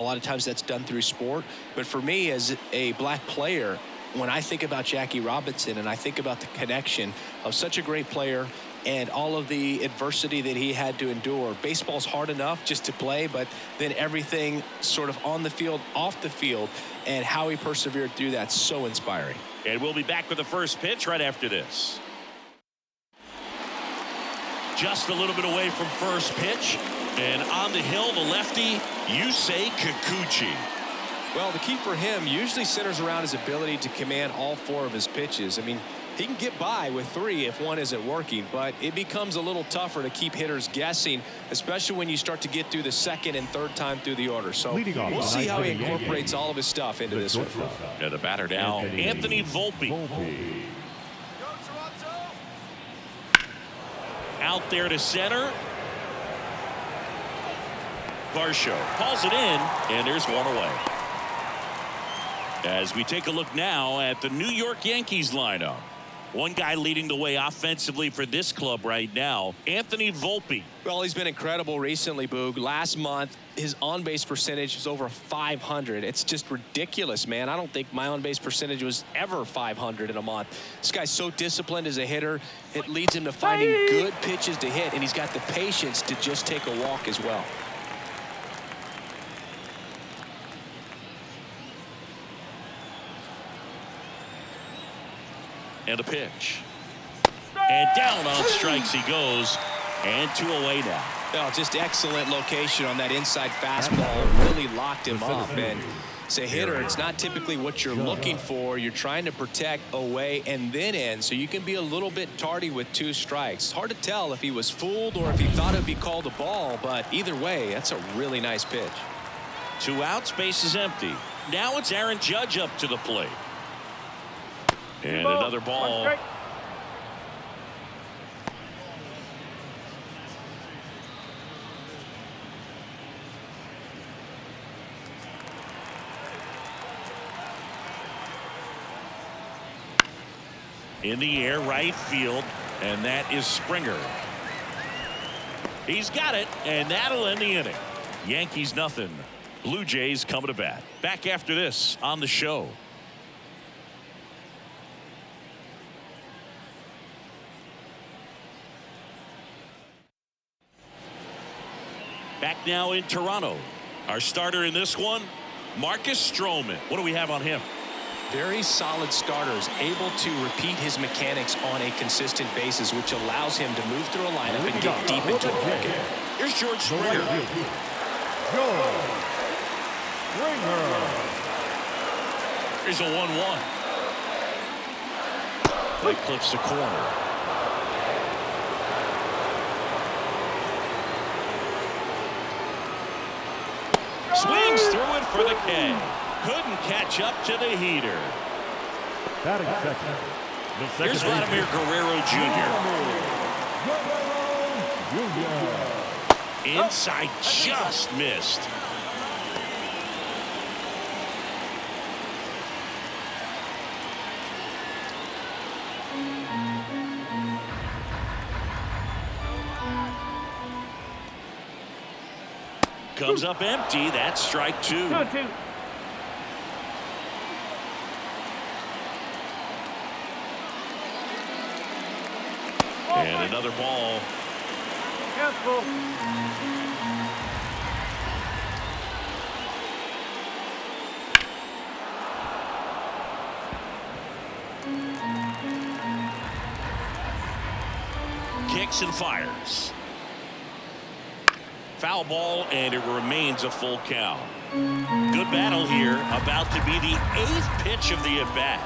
A lot of times that's done through sport. But for me, as a black player, when I think about Jackie Robinson and I think about the connection of such a great player and all of the adversity that he had to endure, baseball's hard enough just to play, but then everything sort of on the field, off the field, and how he persevered through that, so inspiring. And we'll be back with the first pitch right after this. Just a little bit away from first pitch. And on the hill, the lefty, Yusei Kikuchi. Well, the key for him usually centers around his ability to command all 4 of his pitches. I mean, he can get by with 3 if one isn't working, but it becomes a little tougher to keep hitters guessing, especially when you start to get through the second and third time through the order. So we'll see how he incorporates all of his stuff into this one. And the batter now, Anthony Volpe. Out there to center. Varsho calls it in, and there's one away. As we take a look now at the New York Yankees lineup. One guy leading the way offensively for this club right now, Anthony Volpe. Well, he's been incredible recently, Boog. Last month, his on-base percentage was over 500. It's just ridiculous, man. I don't think my on-base percentage was ever 500 in a month. This guy's so disciplined as a hitter. It leads him to finding good pitches to hit, and he's got the patience to just take a walk as well. And a pitch. And down on strikes he goes. And 2 away now. Oh, just excellent location on that inside fastball. Really locked him up. And as a hitter, it's not typically what you're looking for. You're trying to protect away and then in. So you can be a little bit tardy with 2 strikes. It's hard to tell if he was fooled or if he thought it would be called a ball. But either way, that's a really nice pitch. 2 outs, base is empty. Now it's Aaron Judge up to the plate. And another ball. In the air, right field, and that is Springer. He's got it, and that'll end the inning. Yankees nothing. Blue Jays coming to bat. Back after this on the show. Back now in Toronto. Our starter in this one, Marcus Stroman. What do we have on him? Very solid starters, able to repeat his mechanics on a consistent basis, which allows him to move through a lineup and get deep into a ball game. Here's George Springer. Here's a 1-1. That clips the corner. Swings through it for the K. Couldn't catch up to the heater. Here's Vladimir Guerrero Jr. Inside, just missed. Comes up empty. That's strike 2. And another ball. Careful. Kicks and fires. Foul ball, and it remains a full count. Good battle here. About to be the 8th pitch of the at-bat.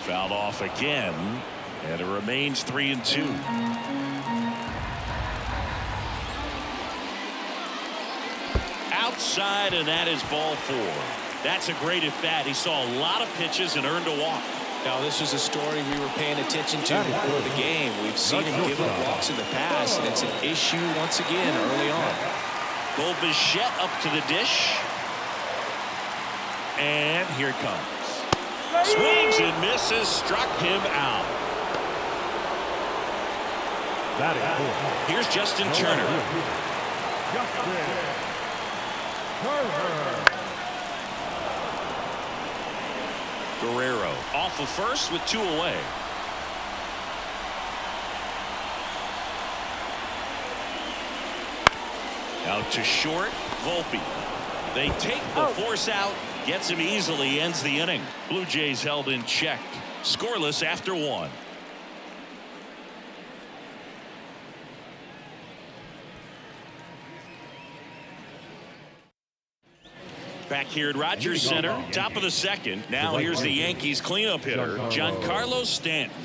Fouled off again, and it remains 3-2. Outside, and that is ball 4. That's a great at-bat. He saw a lot of pitches and earned a walk. Now, this was a story we were paying attention to before the game. We've seen him give up walks in the past, and it's an issue once again early on. Bo Bichette up to the dish. And here it comes. Swings and misses, struck him out. Here's Justin Turner. Guerrero off of first with 2 away. Out to short, Volpe. They take the force out, gets him easily, ends the inning. Blue Jays held in check, scoreless after 1. Back here at Rogers Center, top of the second. Now here's the Yankees cleanup hitter, Giancarlo Stanton.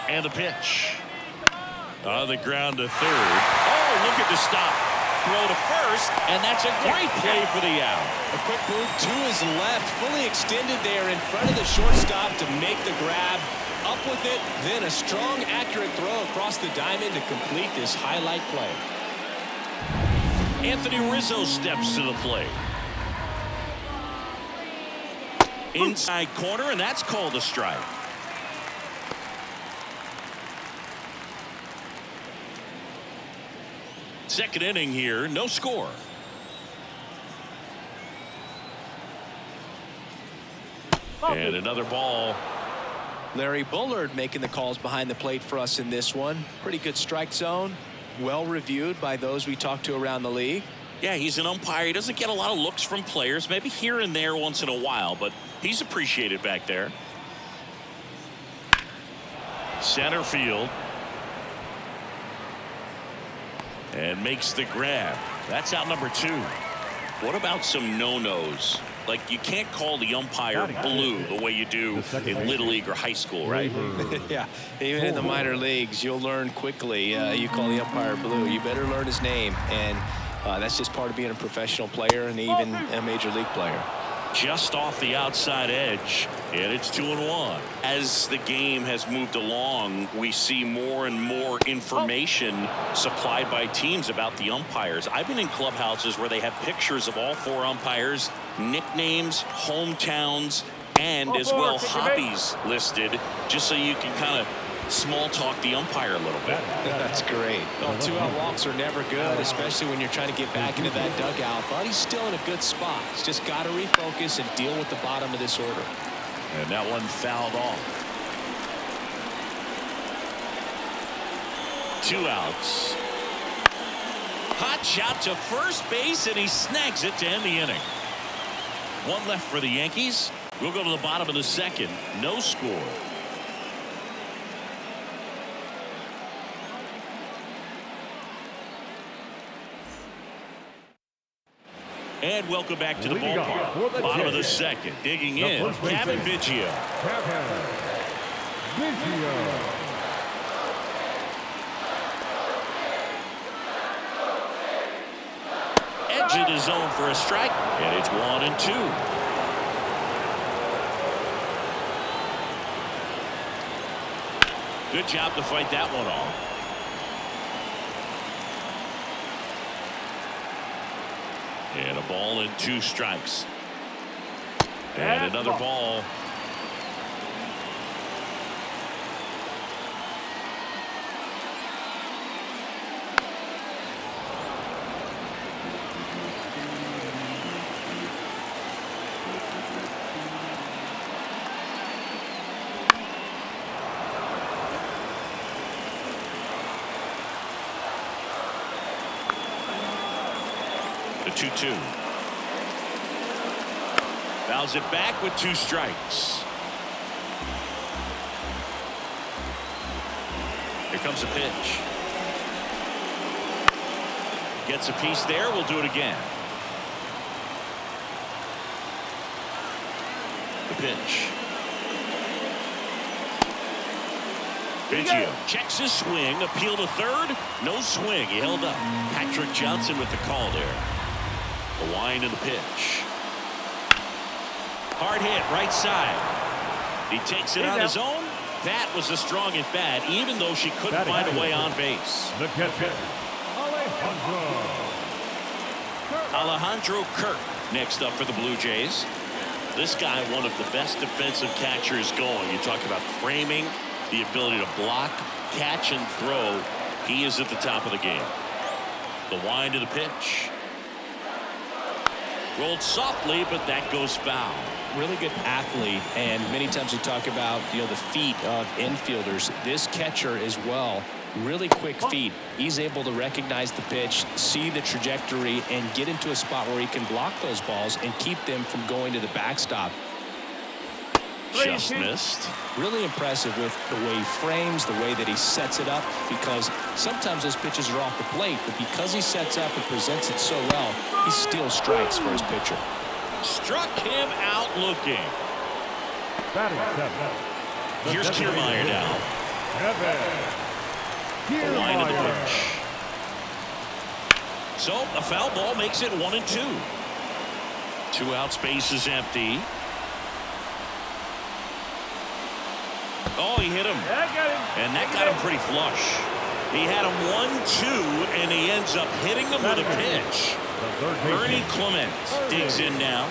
And the pitch. On the ground to third. Oh, look at the stop. Throw to first, and that's a great play for the out. A quick move to his left, fully extended there in front of the shortstop to make the grab. Up with it, then a strong, accurate throw across the diamond to complete this highlight play. Anthony Rizzo steps to the plate. Inside corner, and that's called a strike. Second inning here, no score. And another ball. Larry Bullard making the calls behind the plate for us in this one. Pretty good strike zone. Well reviewed by those we talked to around the league. Yeah, he's an umpire. He doesn't get a lot of looks from players, maybe here and there once in a while, but he's appreciated back there. Center field. And makes the grab. That's out number 2. What about some no-nos? Like, you can't call the umpire blue the way you do in Little League or high school, right? Yeah, even in the minor leagues, you'll learn quickly. You call the umpire blue, you better learn his name. And that's just part of being a professional player and even a major league player. Just off the outside edge, and it's 2-1. As the game has moved along, we see more and more information supplied by teams about the umpires. I've been in clubhouses where they have pictures of all 4 umpires, nicknames, hometowns, and as well hobbies listed, just so you can kind of small talk the umpire a little bit. That's great. Well, 2-out walks are never good, especially when you're trying to get back into that dugout. But he's still in a good spot. He's just got to refocus and deal with the bottom of this order. And that one fouled off. 2 outs. Hot shot to first base, and he snags it to end the inning. 1 left for the Yankees. We'll go to the bottom of the second. No score. And welcome back to the ballpark. Bottom of the second. Digging in. Kevin Biggio. Edge of the zone for a strike. And it's 1-2. Good job to fight that one off. And a ball and 2 strikes. And another ball. The 2-2. Fouls it back with 2 strikes. Here comes a pitch. Gets a piece there. We'll do it again. The pitch. Biggio checks his swing. Appeal to third. No swing. He held up. Patrick Johnson with the call there. The wind and the pitch. Hard hit right side. He takes it on his own. That was a strong at bat, even though she couldn't find a way on base. The catcher, Alejandro Alejandro Kirk next up for the Blue Jays. This guy, one of the best defensive catchers going. You talk about framing, the ability to block, catch, and throw. He is at the top of the game. The wind to the pitch. Rolled softly, but that goes foul. Really good athlete, and many times we talk about the feet of infielders. This catcher as well, really quick feet. He's able to recognize the pitch, see the trajectory, and get into a spot where he can block those balls and keep them from going to the backstop. Just missed. Really impressive with the way he frames, the way that he sets it up, because sometimes those pitches are off the plate, but because he sets up and presents it so well, he still strikes for his pitcher. Struck him out looking. Here's Kiermaier now. The line of the pitch. So a foul ball makes it 1-2. 2 outs, base is empty. Oh, he hit him. And that got him pretty flush. He had him 1-2, and he ends up hitting him with a pitch. Ernie Clement digs in now.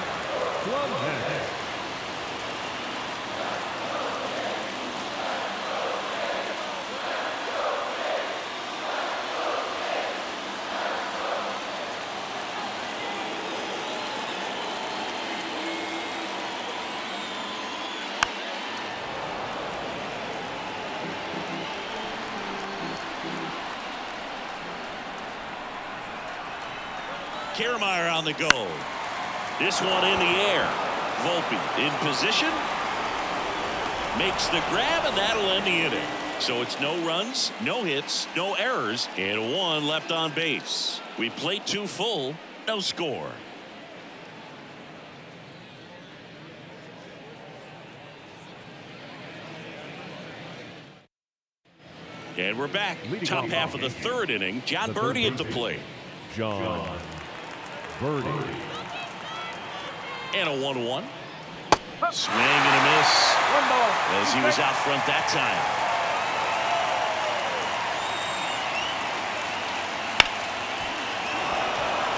Kiermaier on the go. This one in the air. Volpe in position. Makes the grab, and that'll end the inning. So it's no runs, no hits, no errors, and 1 left on base. We played 2 full, no score. And we're back. Top half of the 3rd inning. John Birdie at the plate. John Birdie. And a 1-1. Swing and a miss. As he was out front that time.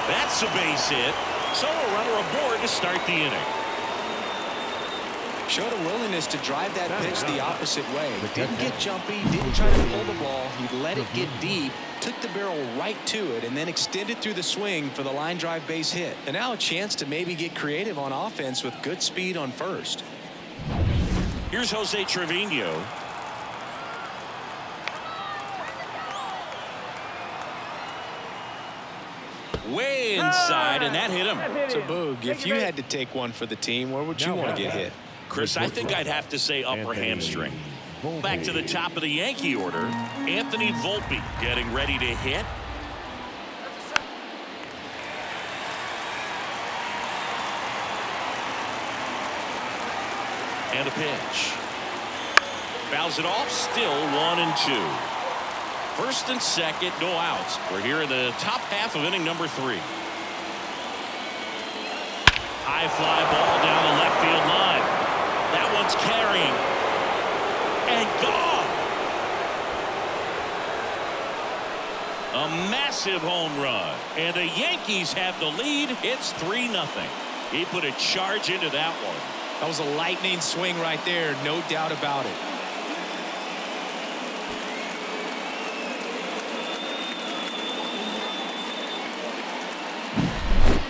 That's a base hit. So a runner aboard to start the inning. Showed a willingness to drive that pitch the opposite way. Didn't get jumpy, didn't try to pull the ball. He let it get deep, took the barrel right to it, and then extended through the swing for the line drive base hit. And now a chance to maybe get creative on offense with good speed on first. Here's Jose Trevino. Way inside, and that hit him. So, Boog, if you had to take one for the team, where would you want to get hit? Chris, I think I'd have to say upper hamstring. Back to the top of the Yankee order. Anthony Volpe getting ready to hit. And a pitch. Fouls it off, still 1-2. First and second, no outs. We're here in the top half of inning number 3. High fly ball down the left field line. That one's carrying. And gone. A massive home run. And the Yankees have the lead. It's 3-0. He put a charge into that one. That was a lightning swing right there, no doubt about it.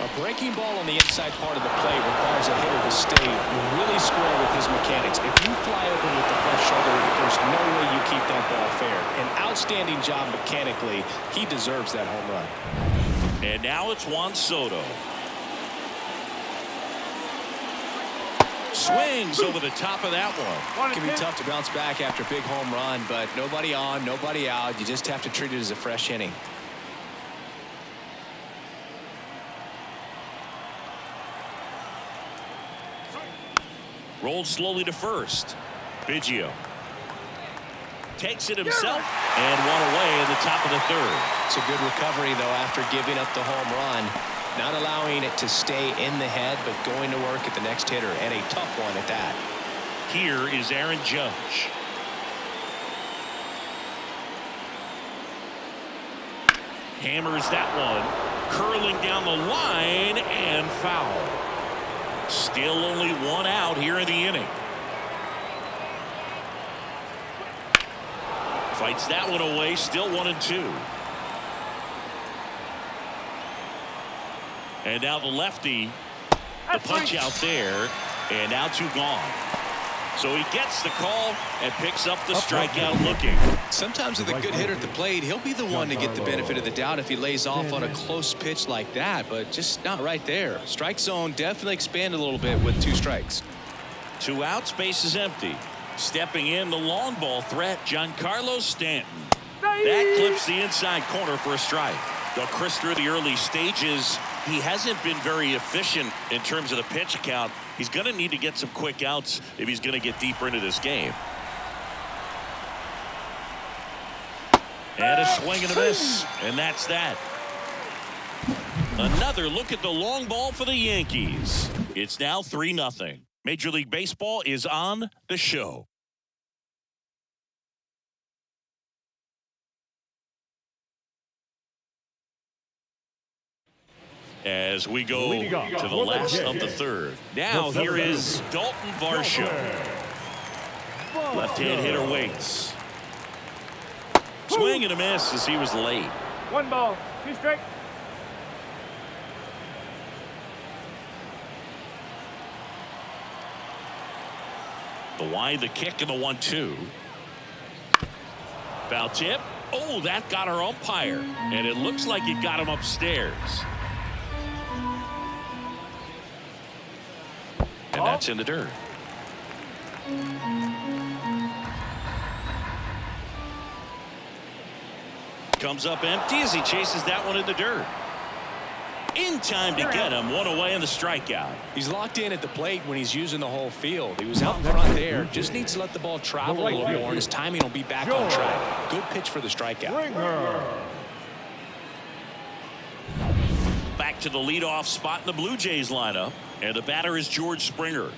A breaking ball on the inside part of the plate requires a hitter to stay really square with his mechanics. If you fly open with the front shoulder, there's no way you keep that ball fair. An outstanding job mechanically. He deserves that home run. And now it's Juan Soto. Swings over the top of that one. It can be tough to bounce back after a big home run, but nobody on, nobody out. You just have to treat it as a fresh inning. Rolled slowly to first. Biggio takes it himself and one away in the top of the 3rd. It's a good recovery, though, after giving up the home run. Not allowing it to stay in the head, but going to work at the next hitter, and a tough one at that. Here is Aaron Judge. Hammers that one. curling down the line and foul. Still only one out here in the inning. Fights that one away. Still 1-2. And now the lefty. The punch out there. And now 2 gone. So he gets the call and picks up the strikeout looking. Sometimes with a good hitter at the plate, he'll be the one to get the benefit of the doubt if he lays off on a close pitch like that, but just not right there. Strike zone definitely expanded a little bit with 2 strikes. 2 outs, base is empty. Stepping in the long ball threat, Giancarlo Stanton. That clips the inside corner for a strike. Though Chris, through the early stages, he hasn't been very efficient in terms of the pitch count. He's going to need to get some quick outs if he's going to get deeper into this game. And a swing and a miss, and that's that. Another look at the long ball for the Yankees. It's now 3-0. Major League Baseball is on the show. As we go to the last of the third. Now here is Dalton Varsho. Left-hand hitter waits. Swing and a miss as he was late. 1 ball, 2 strikes. The wide, the kick, and the 1-2. Foul tip. Oh, that got our umpire. And it looks like it got him upstairs. And that's in the dirt. Comes up empty as he chases that one in the dirt. In time to get him. 1 away in the strikeout. He's locked in at the plate when he's using the whole field. He was out in front there. Just needs to let the ball travel a little more, and his timing will be back on track. Good pitch for the strikeout. Back to the leadoff spot in the Blue Jays lineup. And the batter is George Springer.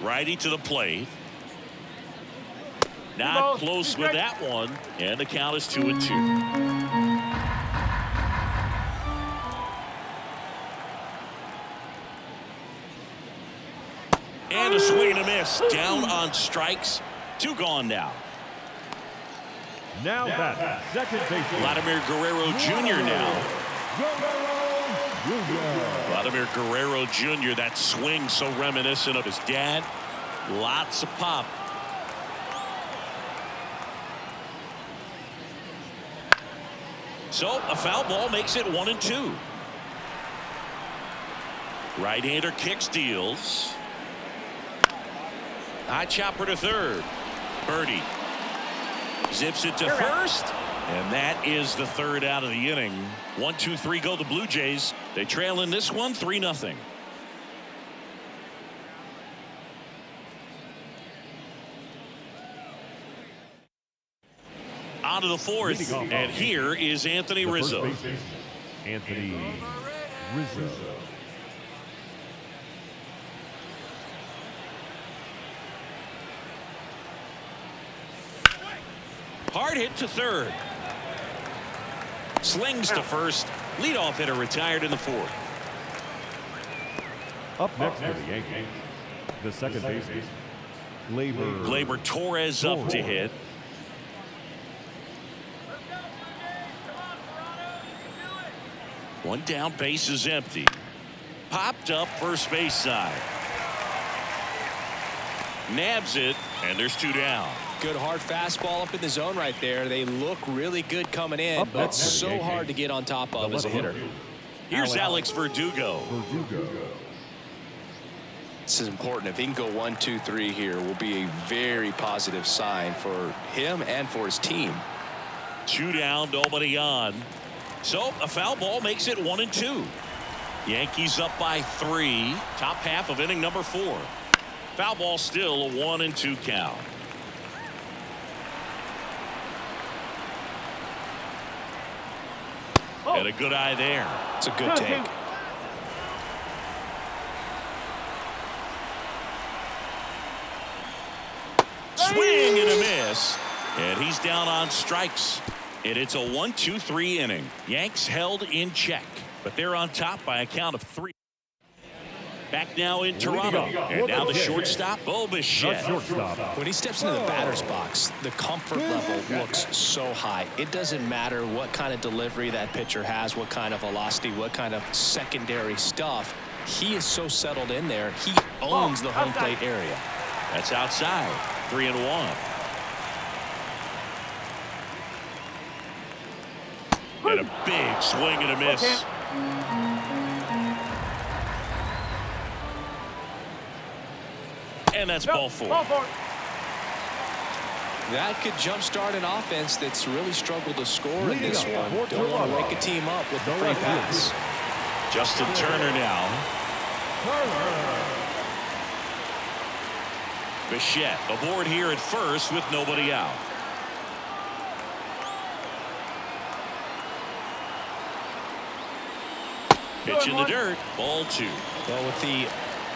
Righty to the plate. Not close with that one. And the count is 2-2. And a swing and a miss. Down on strikes. 2 gone now. Now that second baseman. Vladimir Guerrero Jr. now. Vladimir Guerrero Jr. That swing so reminiscent of his dad. Lots of pop. So a foul ball makes it 1-2. Right-hander kicks, deals. High chopper to third. Birdie zips it to first, and that is the 3rd out of the inning. 1-2-3 go the Blue Jays. They trail in this one 3-0. On to the 4th, and here is Anthony Rizzo. Anthony Rizzo. Hard hit to third. Slings to first. Leadoff hitter retired in the 4th. Up next for the Yankees, the second baseman, Gleyber Torres up to hit. One down, base is empty. Popped up first base side. Nabs it, and there's 2 down. Good hard fastball up in the zone right there. They look really good coming in, but it's so hard to get on top of as a hitter. Here's Alex Verdugo. This is important. If he can go 1-2-3 here, will be a very positive sign for him and for his team. 2 down, nobody on. So a foul ball makes it 1-2. Yankees up by 3. Top half of inning number 4. Foul ball still a 1-2 count. And a good eye there. It's a good take. Swing He's down on strikes. And it's a 1-2-3 inning. Yanks held in check, but they're on top by a count of 3. Back now in Toronto. And now the shortstop, Bichette. When he steps into the batter's box, the comfort level looks so high. It doesn't matter what kind of delivery that pitcher has, what kind of velocity, what kind of secondary stuff. He is so settled in there. He owns the home plate area. That's outside. 3-1. And a big swing and a miss. And that's ball four. That could jumpstart an offense that's really struggled to score in this one. Don't want to wake a team up with the free pass. Justin Turner now. Bichette aboard here at first with nobody out. Pitch in the dirt. Ball 2. Well, with the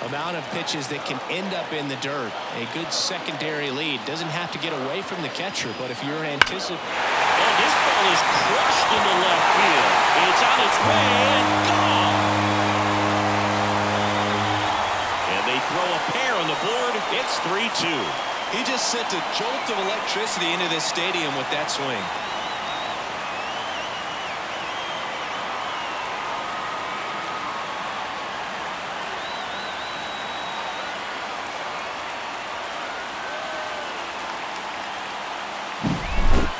amount of pitches that can end up in the dirt, a good secondary lead doesn't have to get away from the catcher, but if you're anticipating. And this ball is crushed into left field. It's on its way and gone. And they throw a pair on the board. It's 3-2. He just sent a jolt of electricity into this stadium with that swing.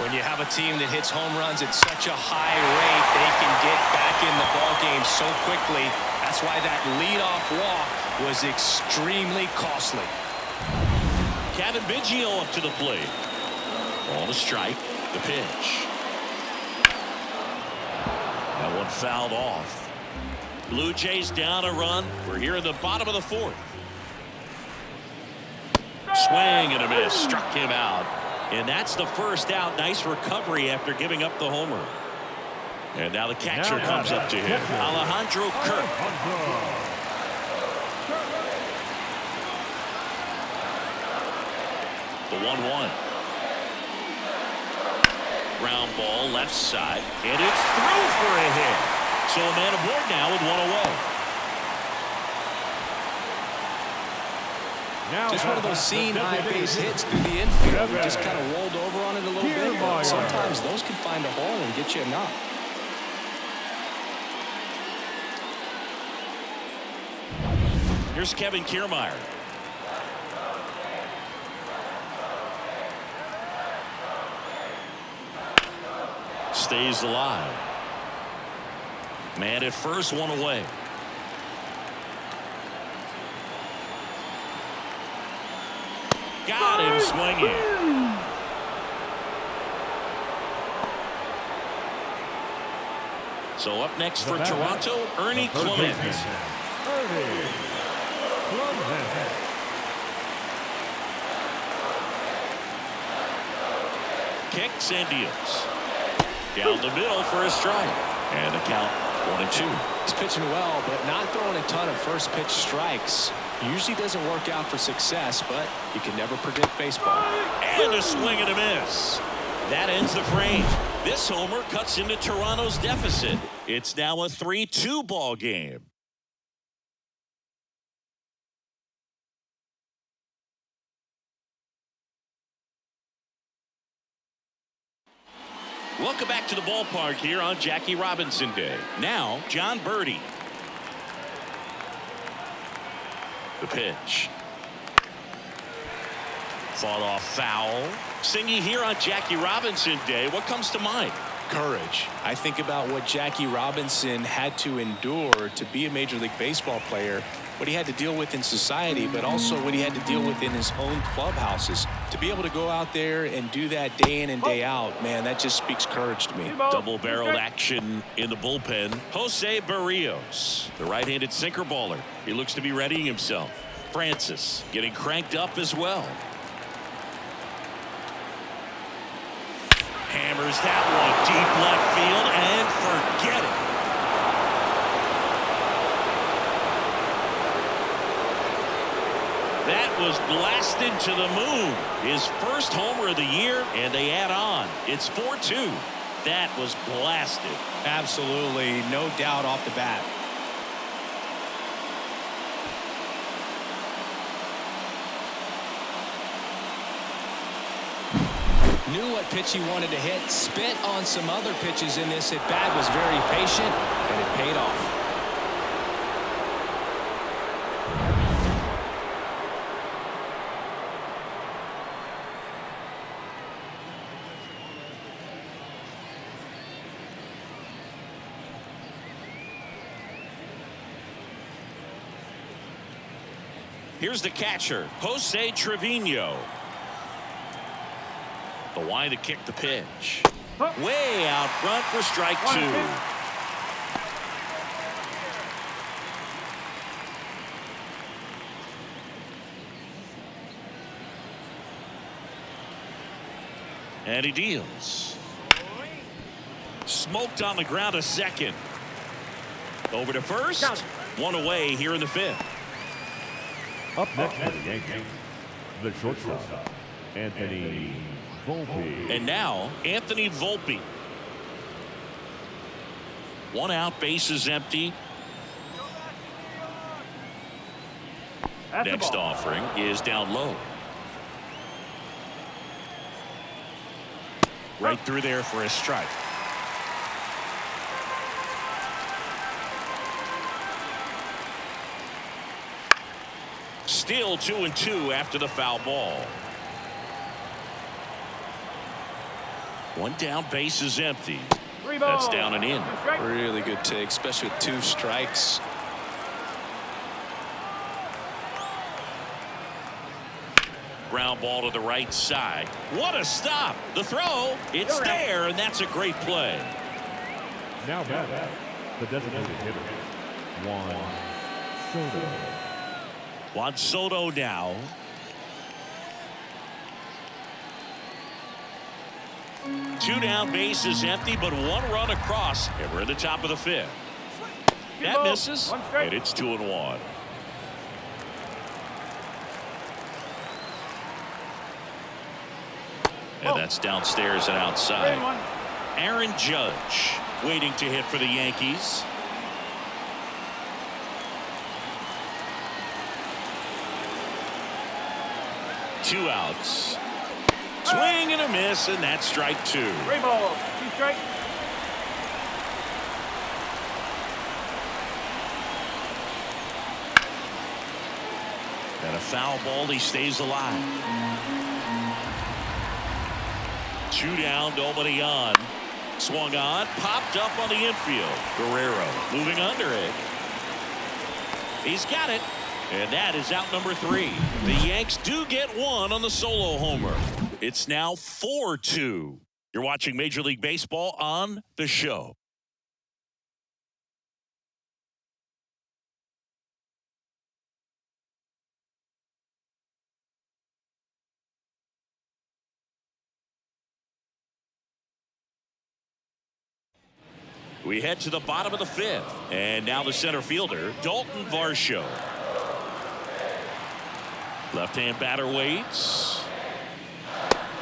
When you have a team that hits home runs at such a high rate, they can get back in the ball game so quickly. That's why that leadoff walk was extremely costly. Kevin Biggio up to the plate. Ball to strike. The pitch. That one fouled off. Blue Jays down a run. We're here in the bottom of the 4th. Swing and a miss. Struck him out. And that's the first out. Nice recovery after giving up the homer. And now the catcher comes up to him. Alejandro Kirk. The 1-1. Ground ball left side. And it's through for a hit. So a man aboard now with 1 away. Just one of those seeing high base hits through the infield. We just kind of rolled over on it a little bit, but sometimes those can find a hole and get you a knock. Here's Kevin Kiermaier. Stays alive. Man at first, 1 away. Got him swinging. So up next for Toronto, Ernie Clement. Kicks and deals. Down the middle for a strike. And the count 1-2. He's pitching well, but not throwing a ton of first pitch strikes. Usually doesn't work out for success, but you can never predict baseball. And a swing and a miss. That ends the frame. This homer cuts into Toronto's deficit. It's now a 3-2 ball game. Welcome back to the ballpark here on Jackie Robinson Day. Now, John Birdie. The pitch. Fought off foul. Singy here on Jackie Robinson Day. What comes to mind? Courage. I think about what Jackie Robinson had to endure to be a Major League Baseball player, what he had to deal with in society, but also what he had to deal with in his own clubhouses. To be able to go out there and do that day in and day out, man, that just speaks courage to me. Double-barreled action in the bullpen. Jose Barrios, the right-handed sinker baller. He looks to be readying himself. Francis getting cranked up as well. Hammers that one deep left field and forget it. That was blasted to the moon. His first homer of the year, and they add on. It's 4-2. That was blasted. Absolutely, no doubt off the bat. Knew what pitch he wanted to hit, spit on some other pitches in this at bat, was very patient, and it paid off. Here's the catcher, Jose Trevino. The line to kick the pitch. Way out front for strike 2. And he deals. Smoked on the ground to second. Over to first. One away here in the 5th. Up next for the Yankees, the shortstop, Anthony Volpe. And now, Anthony Volpe. 1 out, bases empty. Next offering is down low. Right through there for a strike. Still 2-2 after the foul ball. 1 down, base is empty. That's down and in. Really good take, especially with 2 strikes. Ground ball to the right side. What a stop. The throw. It's there, and that's a great play. Now batting, the designated hitter, Juan Soto. Juan Soto now. Two down, base is empty, but 1 run across, and we're at the top of the 5th. That misses, and it's 2-1. And that's downstairs and outside. Aaron Judge waiting to hit for the Yankees. Two outs. Swing and a miss, and that's strike 2. 3 balls, 2 strikes. And a foul ball, he stays alive. 2 down, nobody on. Swung on, popped up on the infield. Guerrero moving under it. He's got it. And that is out number 3. The Yanks do get 1 on the solo homer. It's now 4-2. You're watching Major League Baseball on The Show. We head to the bottom of the 5th. And now the center fielder, Dalton Varsho. Left-hand batter waits.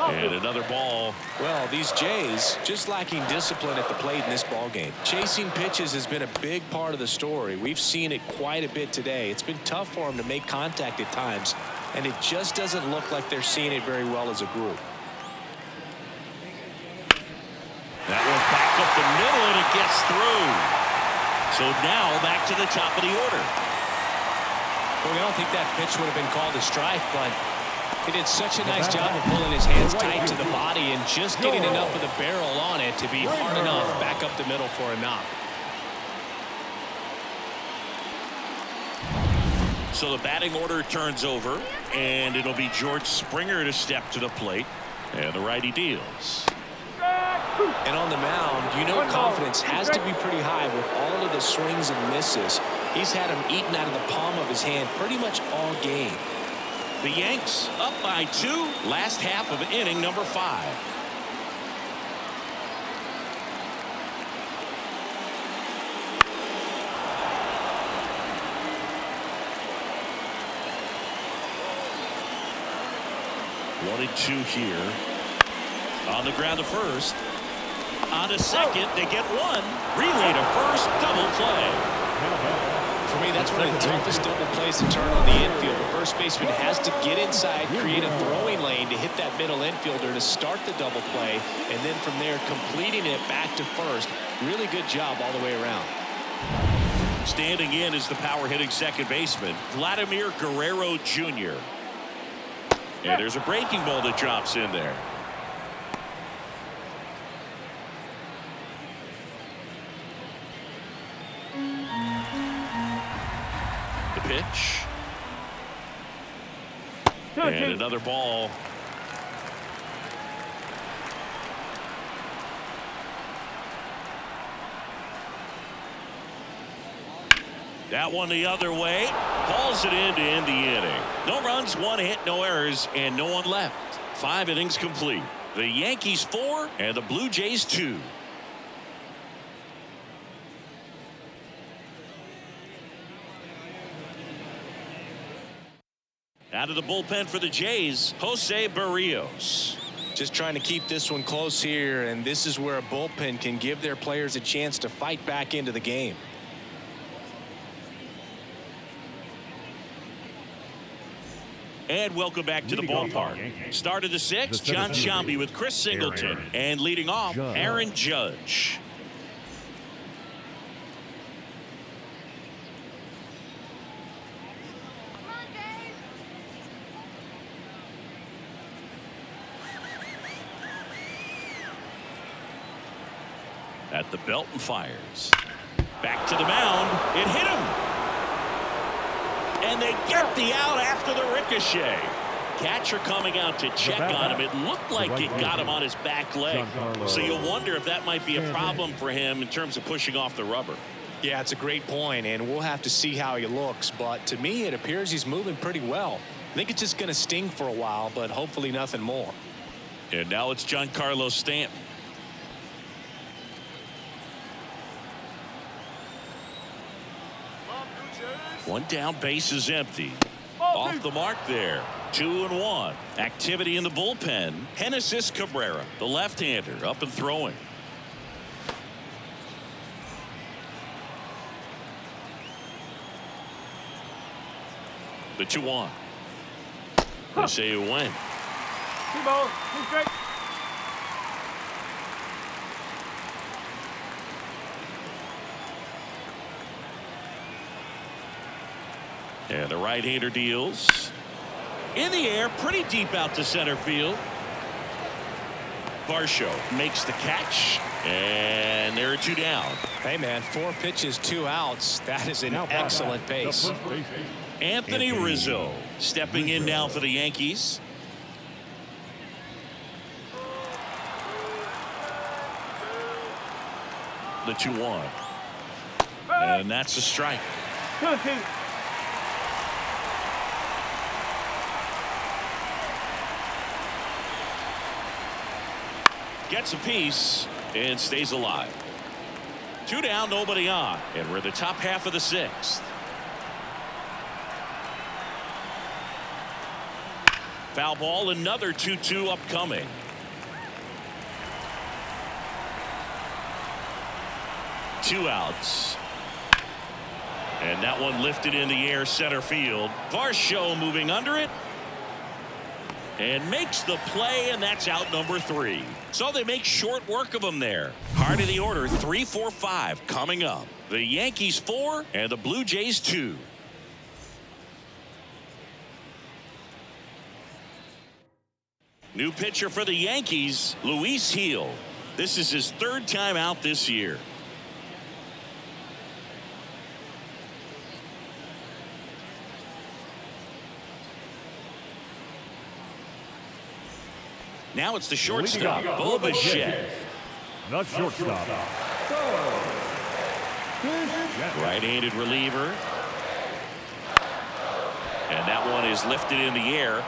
And another ball. Well, these Jays just lacking discipline at the plate in this ball game. Chasing pitches has been a big part of the story. We've seen it quite a bit today. It's been tough for them to make contact at times, and it just doesn't look like they're seeing it very well as a group. That one back up the middle, and it gets through. So now back to the top of the order. Well, I don't think that pitch would have been called a strike, but he did such a nice job of pulling his hands tight to the body and just getting enough of the barrel on it to be hard enough back up the middle for a knock. So the batting order turns over, and it'll be George Springer to step to the plate, and the righty deals. And on the mound, you know confidence has to be pretty high with all of the swings and misses. He's had them eaten out of the palm of his hand pretty much all game. The Yanks up by 2, last half of inning number 5. 1-2 here. On the ground to first. On to second. They get one. Relay to first. Double play. For me, that's one of the toughest double plays to turn on the infield. The first baseman has to get inside, create a throwing lane to hit that middle infielder to start the double play, and then from there completing it back to first. Really good job all the way around. Standing in is the power hitting second baseman, Vladimir Guerrero Jr. And there's a breaking ball that drops in there. The pitch. And another ball. That one the other way. Hauls it in to end the inning. No runs, 1 hit, no errors, and no one left. 5 innings complete. The Yankees 4 and the Blue Jays 2. Out of the bullpen for the Jays, Jose Barrios. Just trying to keep this one close here, and this is where a bullpen can give their players a chance to fight back into the game. And welcome back to the ballpark. Start of the 6th, John Sciambi with Chris Singleton. And leading off, Aaron Judge. At the belt and fires. Back to the mound. It hit him. And they get the out after the ricochet. Catcher coming out to check on him. It looked like it got him on his back leg. So you wonder if that might be a problem for him in terms of pushing off the rubber. Yeah, it's a great point, and we'll have to see how he looks. But to me, it appears he's moving pretty well. I think it's just going to sting for a while, but hopefully nothing more. And now it's Giancarlo Stanton. One down, base is empty. Off the mark there. 2-1. Activity in the bullpen. Genesis Cabrera, the left-hander, up and throwing. The 2-1. They say it went. 2 balls, 2 strikes. And the right-hander deals. In the air, pretty deep out to center field. Varsho makes the catch. And there are 2 down. Hey, man, 4 pitches, 2 outs. That is an excellent pace. Anthony Rizzo stepping in now for the Yankees. The 2-1. And that's a strike. 2-2. Gets a piece and stays alive. 2 down, nobody on. And we're in the top half of the 6th. Foul ball, another 2-2 upcoming. Two outs. And that one lifted in the air center field. Varsho moving under it. And makes the play, and that's out number 3. So they make short work of him there. Heart of the order, 3, 4, 5 coming up. The Yankees 4 and the Blue Jays 2. New pitcher for the Yankees, Luis Gil. This is his 3rd time out this year. Now it's the shortstop, Bo Bichette. The shortstop. Right-handed reliever. And that one is lifted in the air.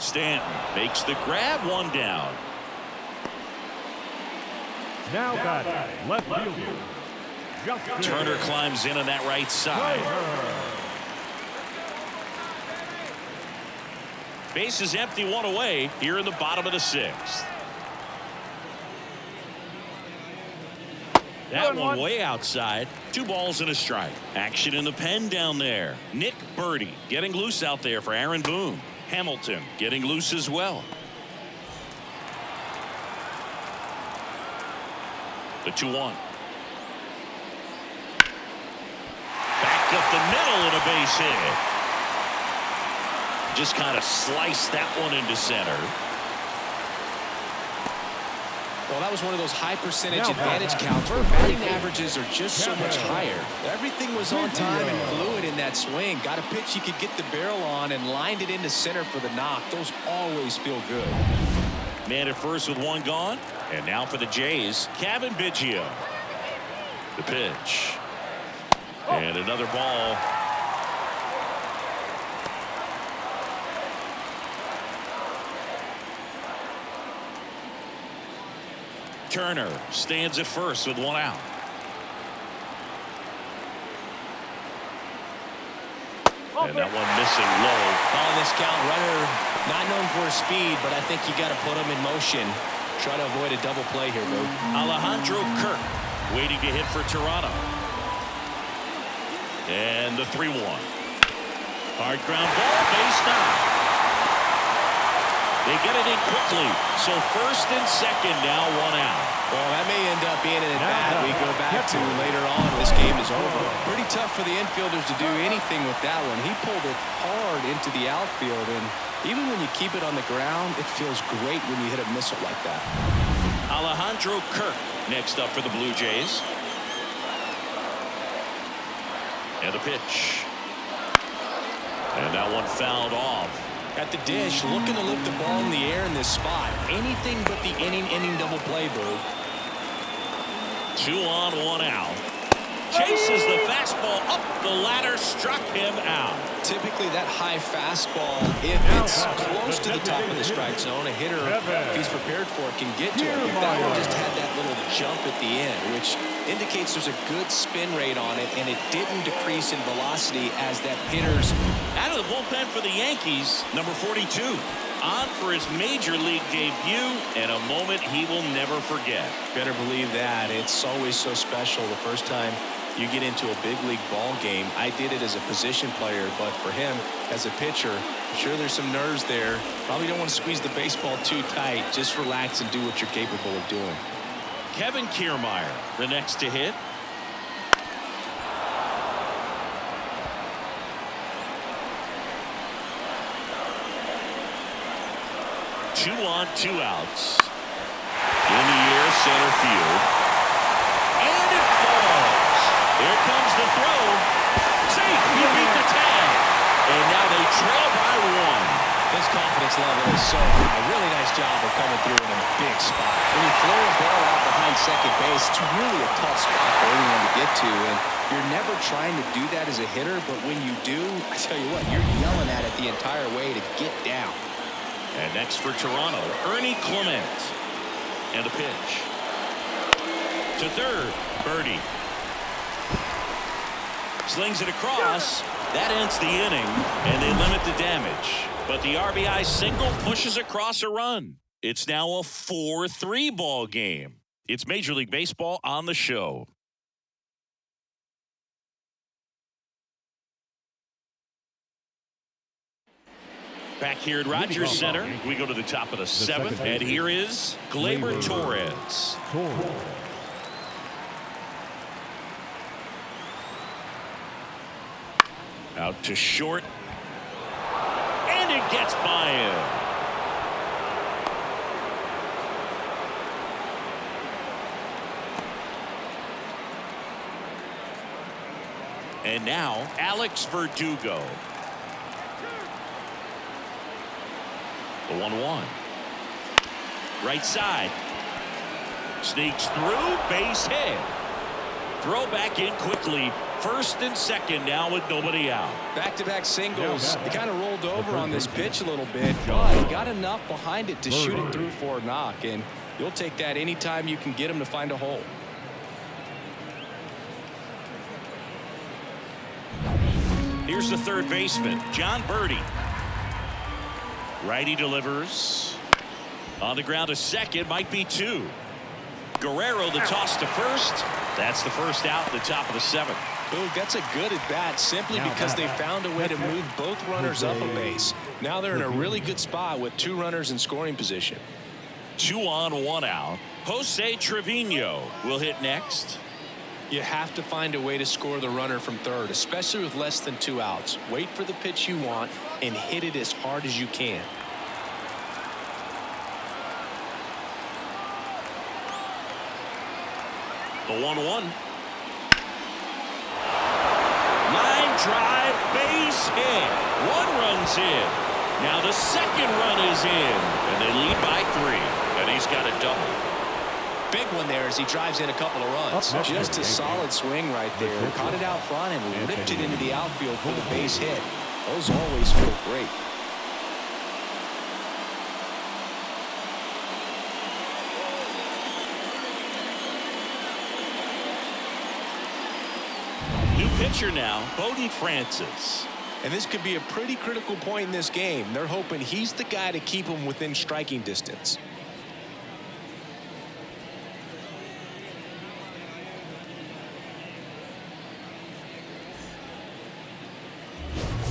Stanton makes the grab, 1 down. Now batting, left fielder. Turner climbs in on that right side. Base is empty, one away here in the bottom of the 6th. That one way outside. 2 balls and a strike. Action in the pen down there. Nick Birdie getting loose out there for Aaron Boone. Hamilton getting loose as well. The 2-1. Back up the middle and a base hit. Just kind of sliced that one into center. Well, that was one of those high percentage advantage counts where batting averages are just so much higher. Everything was on time and fluid in that swing. Got a pitch you could get the barrel on and lined it into center for the knock. Those always feel good. Man at first with 1 gone. And now for the Jays, Kevin Biggio. The pitch. And another ball. Turner stands at first with 1 out. And that one missing low. On this count, runner not known for his speed, but I think you got to put him in motion. Try to avoid a double play here, Boo. Alejandro Kirk waiting to hit for Toronto. And the 3-1. Hard ground ball, base knock. They get it in quickly. So first and second now, 1 out. Well, that may end up being an at-bat we go back to later on. This game is over. Pretty tough for the infielders to do anything with that one. He pulled it hard into the outfield, and even when you keep it on the ground, it feels great when you hit a missile like that. Alejandro Kirk next up for the Blue Jays. And the pitch. And that one fouled off. At the dish, looking to lift the ball in the air in this spot. Anything but the inning double play, Boo. 2 on, 1 out. Chases the fastball up the ladder, struck him out. Typically that high fastball, if it's close to the top of the strike zone, a hitter, if he's prepared for it, can get to it. But that one just had that little jump at the end, which indicates there's a good spin rate on it, and it didn't decrease in velocity as that hitter's. Out of the bullpen for the Yankees, number 42. On for his major league debut, and a moment he will never forget. Better believe that. It's always so special the first time you get into a big league ball game. I did it as a position player, but for him as a pitcher, I'm sure there's some nerves there. Probably don't want to squeeze the baseball too tight. Just relax and do what you're capable of doing. Kevin Kiermaier, the next to hit. Two on, 2 outs. In the air, center field. And it falls. Here comes the throw. Safe. You beat the tag. And now they trail by 1. His confidence level is so high. Really nice job of coming through in a big spot. When you throw a ball out behind second base, it's really a tough spot for anyone to get to. And you're never trying to do that as a hitter, but when you do, I tell you what, you're yelling at it the entire way to get down. And next for Toronto, Ernie Clement. And a pitch. To third, Birdie. Slings it across. That ends the inning, and they limit the damage. But the RBI single pushes across a run. It's now a 4-3 ball game. It's Major League Baseball on the show. Back here at Rogers Center, we go to the top of the 7th, and here is Gleyber Torres. Out to short, and it gets by him. And now, Alex Verdugo. The 1-1. Right side. Sneaks through, base hit. Throw back in quickly. First and second now with nobody out. Back-to-back singles. He kind of rolled over on this pitch a little bit, but he got enough behind it to shoot it through for a knock, and you'll take that anytime you can get him to find a hole. Here's the third baseman, John Birdie. Righty delivers. On the ground to second, might be two. Guerrero the toss to first. That's the first out, the top of the seventh. Ooh, that's a good at bat simply because they found a way to move both runners up a base. Now they're in a really good spot with two runners in scoring position. 2 on, 1 out. Jose Trevino will hit next. You have to find a way to score the runner from third, especially with less than 2 outs. Wait for the pitch you want and hit it as hard as you can. The 1-1. Line drive, base hit. 1 run's in. Now the second run is in, and they lead by 3. And he's got a double. Big one there as he drives in a couple of runs. Just a solid swing right there. Caught it out front and ripped it into the outfield for the base hit. Those always feel great. New pitcher now, Bowden Francis. And this could be a pretty critical point in this game. They're hoping he's the guy to keep them within striking distance.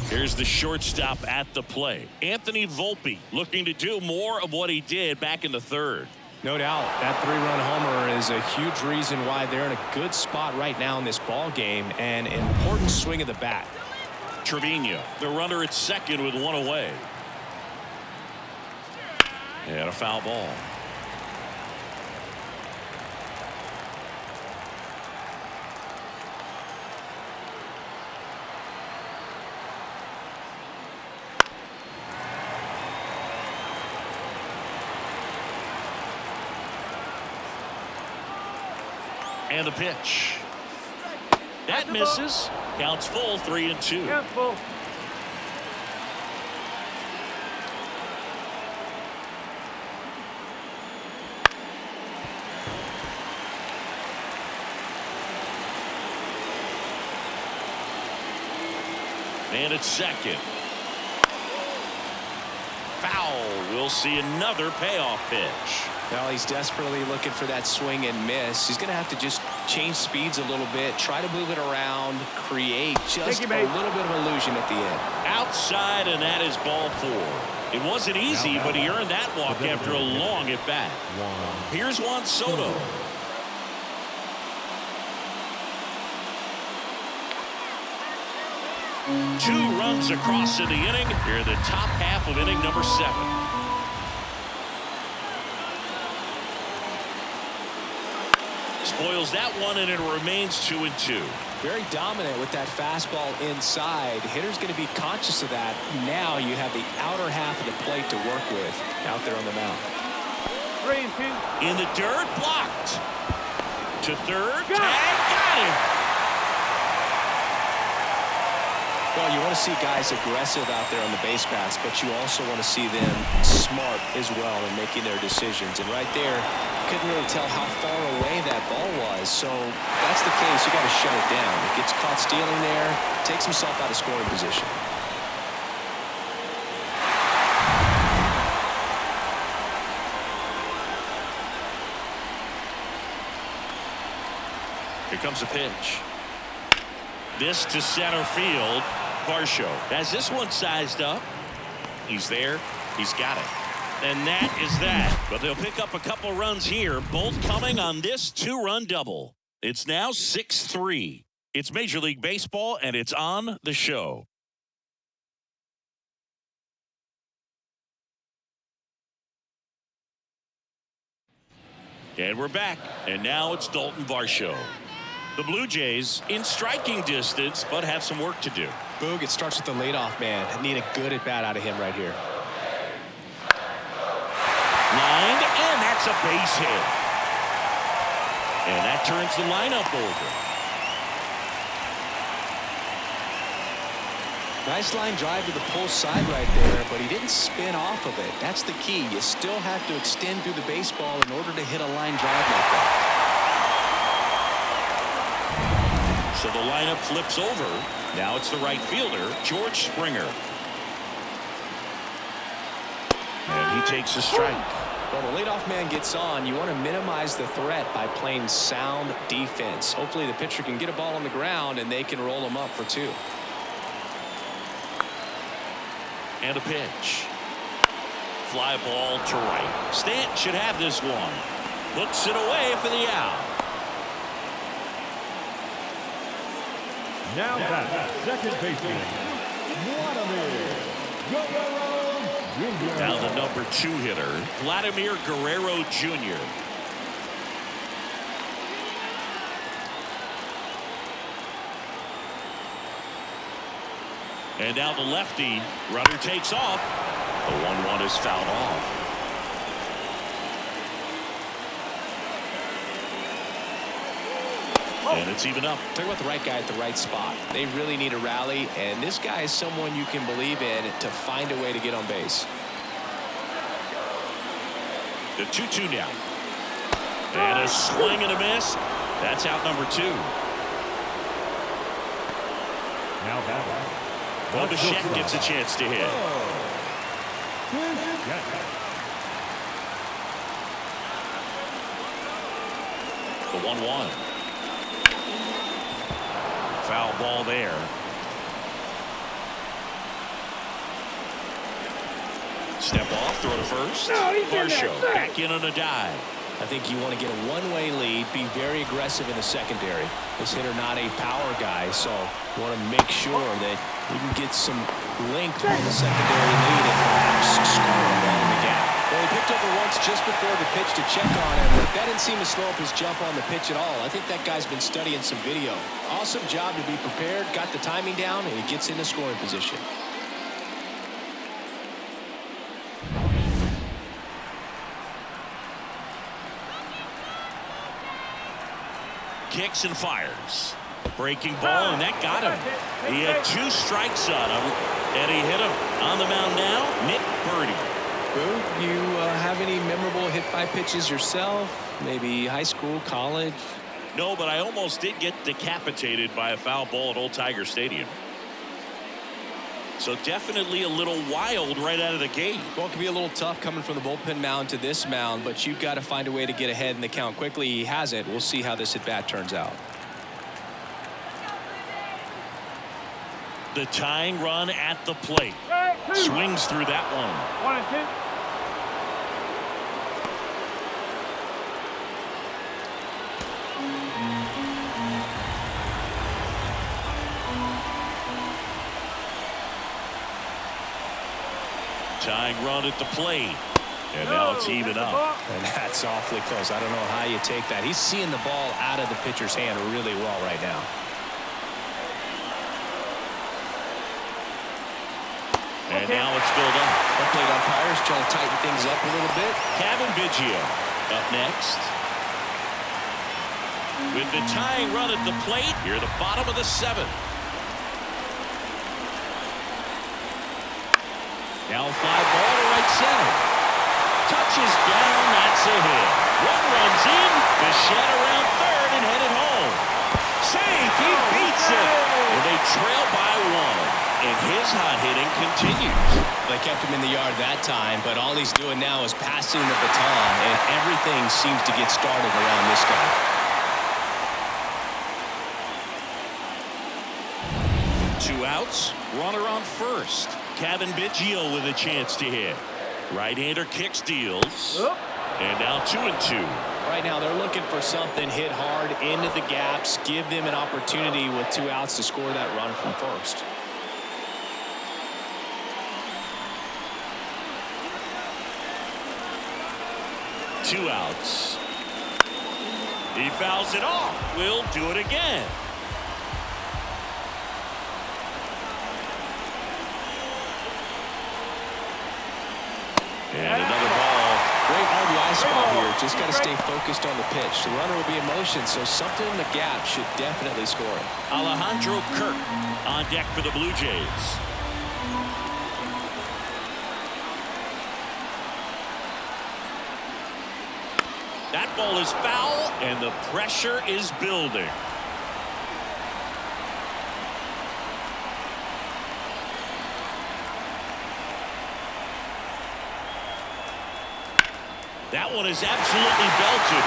Here's the shortstop at the plate. Anthony Volpe looking to do more of what he did back in the third. No doubt that 3-run homer is a huge reason why they're in a good spot right now in this ball game, and an important swing of the bat. Trevino, the runner at second with 1 away. And a foul ball. And the pitch. That misses. Counts full, 3-2. Careful. And it's second. Foul. We'll see another payoff pitch. Well, he's desperately looking for that swing and miss. He's going to have to just change speeds a little bit, try to move it around, create just a little bit of illusion at the end. Outside, and that is ball 4. It wasn't easy, but he earned that walk after a long at bat. Here's Juan Soto. Two runs across in the inning. Here in the top half of inning number 7. Spoils that one, and it remains 2-2. Very dominant with that fastball inside. Hitter's going to be conscious of that. Now you have the outer half of the plate to work with out there on the mound. 3-2. In the dirt, blocked. To third, tag, got him. Well, you want to see guys aggressive out there on the base paths, but you also want to see them smart as well in making their decisions. And right there, couldn't really tell how far away that ball was. So that's the case. You got to shut it down. It gets caught stealing there, takes himself out of scoring position. Here comes a pitch. This to center field. Varsho has this one sized up. He's there. He's got it. And that is that. But they'll pick up a couple runs here, both coming on this 2-run double. It's now 6-3. It's Major League Baseball, and it's on the show. And we're back. And now it's Dalton Varsho. The Blue Jays in striking distance, but have some work to do. Boog, it starts with the leadoff man. Need a good at bat out of him right here. Lined, and that's a base hit. And that turns the lineup over. Nice line drive to the pull side right there, but he didn't spin off of it. That's the key. You still have to extend through the baseball in order to hit a line drive like that. So the lineup flips over. Now it's the right fielder, George Springer. takes a strike. Well, the leadoff man gets on. You want to minimize the threat by playing sound defense. Hopefully the pitcher can get a ball on the ground and they can roll him up for 2. And a pitch. Fly ball to right. Stanton should have this one. Puts it away for the out. Now that second baseman, Now the number 2 hitter, Vladimir Guerrero Jr. And now the lefty. Runner takes off. The 1-1 is fouled off. And it's even up. Talk about the right guy at the right spot. They really need a rally, and this guy is someone you can believe in to find a way to get on base. The 2-2 now. And a swing and a miss. That's out number 2. Now batting. Well, Bichette gets a chance to hit. The 1-1. Foul ball there. Step off, throw to first. Varsho back in on a dive. I think you want to get a one-way lead, be very aggressive in the secondary. This hitter not a power guy, so you want to make sure that you can get some length on the secondary lead and perhaps score a ball in the gap. Well, he picked over once just before the pitch to check on him, but that didn't seem to slow up his jump on the pitch at all. I think that guy's been studying some video. Awesome job to be prepared, got the timing down, and he gets into scoring position. Kicks and fires. Breaking ball, and that got him. He had 2 strikes on him, and he hit him. On the mound now, Nick Purdy. Boo, you have any memorable hit-by pitches yourself? Maybe high school, college? No, but I almost did get decapitated by a foul ball at Old Tiger Stadium. So definitely a little wild right out of the gate. Well, it can be a little tough coming from the bullpen mound to this mound, but you've got to find a way to get ahead in the count quickly. He hasn't. We'll see how this at-bat turns out. The tying run at the plate. Swings through that one. 1-2. Tying run at the plate. And now it's even up. And that's awfully close. I don't know how you take that. He's seeing the ball out of the pitcher's hand really well right now. And now it's filled up. The plate umpires trying to tighten things up a little bit. Kevin Biggio up next. With the tying run at the plate, here at the bottom of the 7th. Now fly ball to right center. Touches down, that's a hit. One runs in, Bichette around third and headed home. Safe, he beats it. And they trail by 1. And his hot hitting continues. They kept him in the yard that time, but all he's doing now is passing the baton, and everything seems to get started around this guy. Two outs, runner on first. Kevin Biggio with a chance to hit. Right-hander kicks, deals. And now 2-2. Right now they're looking for something, hit hard into the gaps, give them an opportunity with 2 outs to score that run from first. Two outs. He fouls it off. We'll do it again. And another ball. Great RBI spot here. Just got to stay focused on the pitch. The runner will be in motion, so something in the gap should definitely score it. Alejandro Kirk on deck for the Blue Jays. That ball is foul, and the pressure is building. That one is absolutely belted.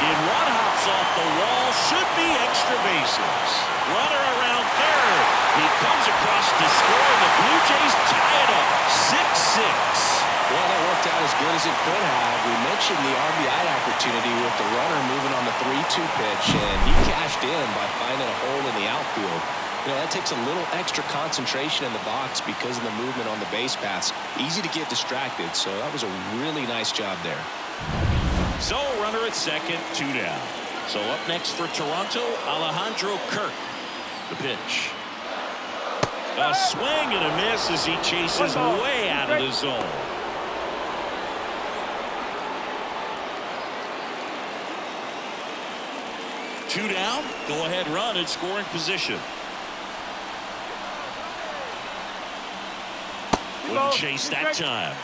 In one hops off the wall, should be extra bases. Runner around third. He comes across to score. The Blue Jays tie it up, 6-6. Well, that worked out as good as it could have. We mentioned the RBI opportunity with the runner moving on the 3-2 pitch, and he cashed in by finding a hole in the outfield. You know, that takes a little extra concentration in the box because of the movement on the base paths. Easy to get distracted, so that was a really nice job there. So, runner at second, 2 down. So up next for Toronto, Alejandro Kirk. The pitch. A swing and a miss as he chases way out of the zone. Two down, go ahead run in scoring position. Wouldn't chase that time.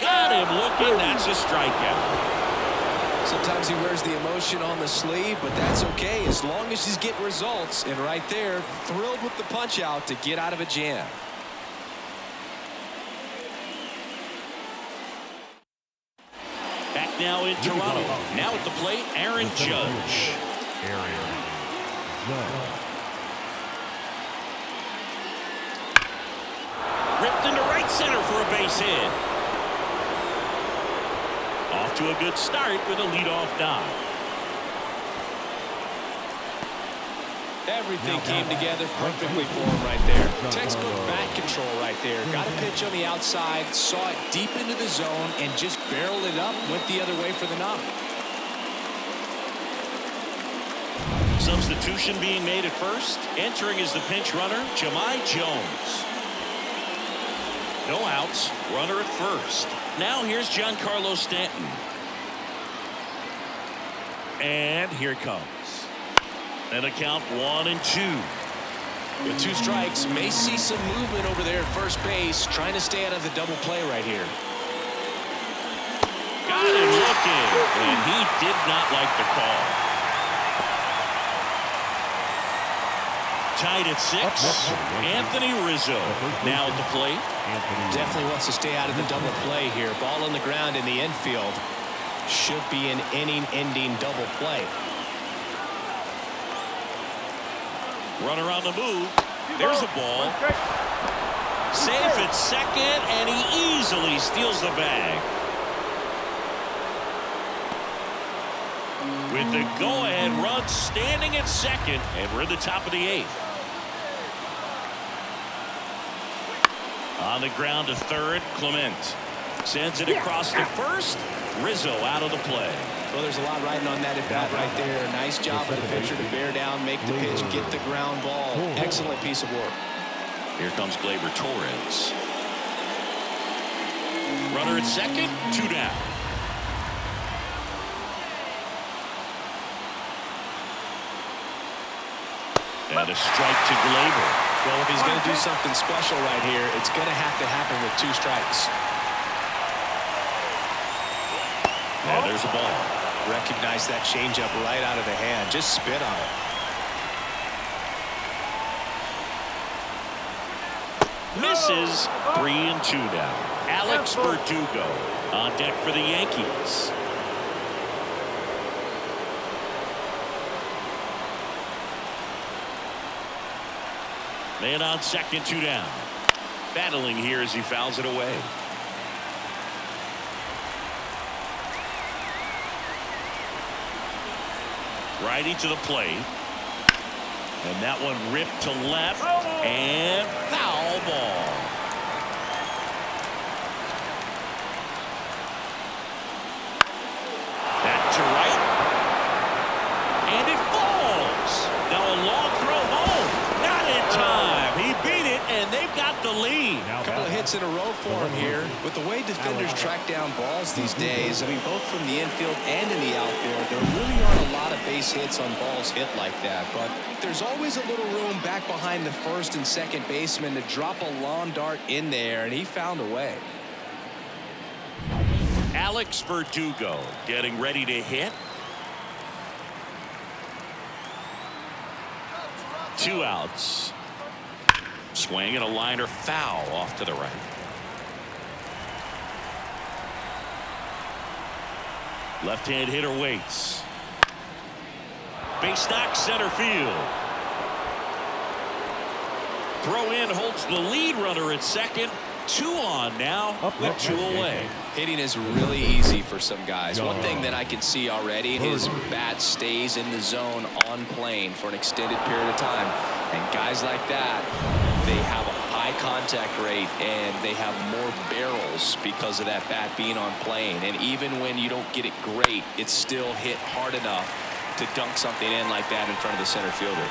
Got him looking, that's a strikeout. Sometimes he wears the emotion on the sleeve, but that's okay as long as he's getting results. And right there, thrilled with the punch out to get out of a jam. Back now in Toronto. Now at the plate, Aaron Judge. Ripped into right center for a base hit. Off to a good start with a leadoff dive. Everything came together perfectly for him right there. Textbook bat control right there. Got a pitch on the outside, saw it deep into the zone, and just barreled it up, went the other way for the knock. Substitution being made at first. Entering is the pinch runner, Jahmai Jones. No outs, runner at first. Now here's Giancarlo Stanton. And here it comes. And a count 1-2. With 2 strikes, may see some movement over there at first base, trying to stay out of the double play right here. Got him looking, and he did not like the call. Tied at 6, Anthony Rizzo now at the plate. Definitely wants to stay out of the double play here. Ball on the ground in the infield. Should be an inning-ending double play. Runner on the move. There's a ball. Safe at second, and he easily steals the bag. With the go-ahead run standing at second, and we're at the top of the 8th. On the ground to third, Clement sends it across to first. Rizzo out of the play. Well, there's a lot riding on that at bat right there. Nice job of the pitcher to bear down, make the pitch, get the ground ball. Excellent piece of work. Here comes Gleyber Torres. Runner at second, 2 down. And a strike to Gleyber. Well, if he's going to do something special right here, it's going to have to happen with 2 strikes. And there's a ball. Recognize that changeup right out of the hand. Just spit on it. Misses. 3-2 now. Alex Verdugo on deck for the Yankees. Man on second, 2 down. Battling here as he fouls it away. Righty to the plate. And that one ripped to left. And foul ball. That to right. And it falls. Now a long throw home. Not in time. He beat it, and they've got the lead. A couple of hits in a row for him here. With the way defenders track down balls these days, I mean, both from the infield and in the outfield, there really aren't a lot of base hits on balls hit like that. But there's always a little room back behind the first and second baseman to drop a lawn dart in there, and he found a way. Alex Verdugo getting ready to hit. 2 outs. Swing and a liner foul off to the right. Left-hand hitter waits. Base knock center field. Throw in holds the lead runner at second. 2 on now with 2 away. Hitting is really easy for some guys. One thing that I can see already, his bat stays in the zone on plane for an extended period of time. And guys like that, they have a high contact rate and they have more barrels because of that bat being on plane. And even when you don't get it great, it's still hit hard enough to dunk something in like that in front of the center fielder.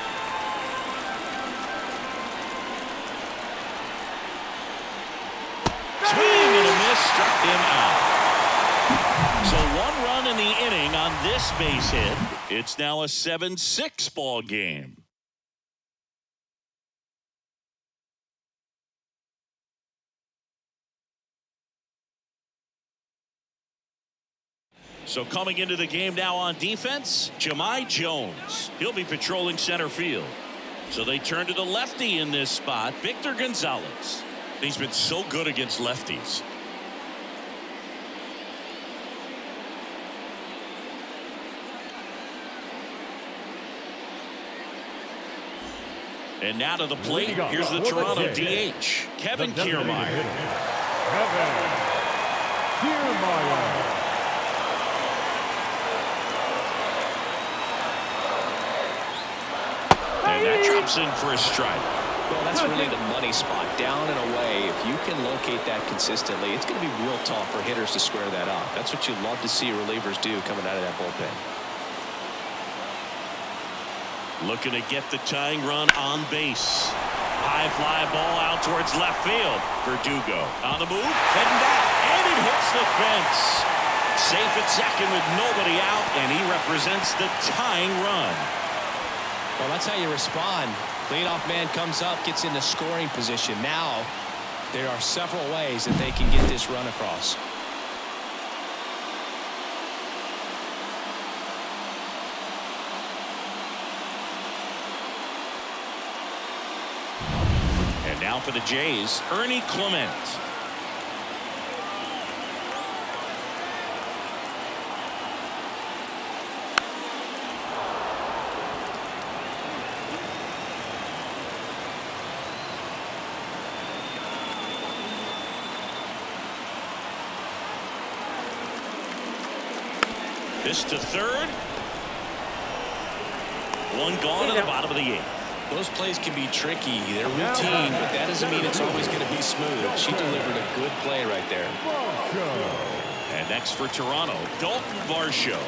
Swing and a miss, struck him out. So 1 run in the inning on this base hit. It's now a 7-6 ball game. So coming into the game now on defense, Jahmai Jones. He'll be patrolling center field. So they turn to the lefty in this spot, Victor Gonzalez. He's been so good against lefties. And now to the plate, here's the Toronto DH, Kevin Kiermaier. Kevin Kiermaier. And that drops in for a strike. Well, that's really the money spot. Down and away, if you can locate that consistently, it's going to be real tough for hitters to square that up. That's what you love to see relievers do coming out of that bullpen. Looking to get the tying run on base. High fly ball out towards left field. Verdugo on the move, heading back, and it hits the fence. Safe at second with nobody out, and he represents the tying run. Well, that's how you respond. Leadoff man comes up, gets into scoring position. Now there are several ways that they can get this run across. And now for the Jays, Ernie Clement. This to third. 1 gone in the bottom of the 8th. Those plays can be tricky. They're routine, but that doesn't mean it's always going to be smooth. She delivered a good play right there. And next for Toronto, Dalton Varsho.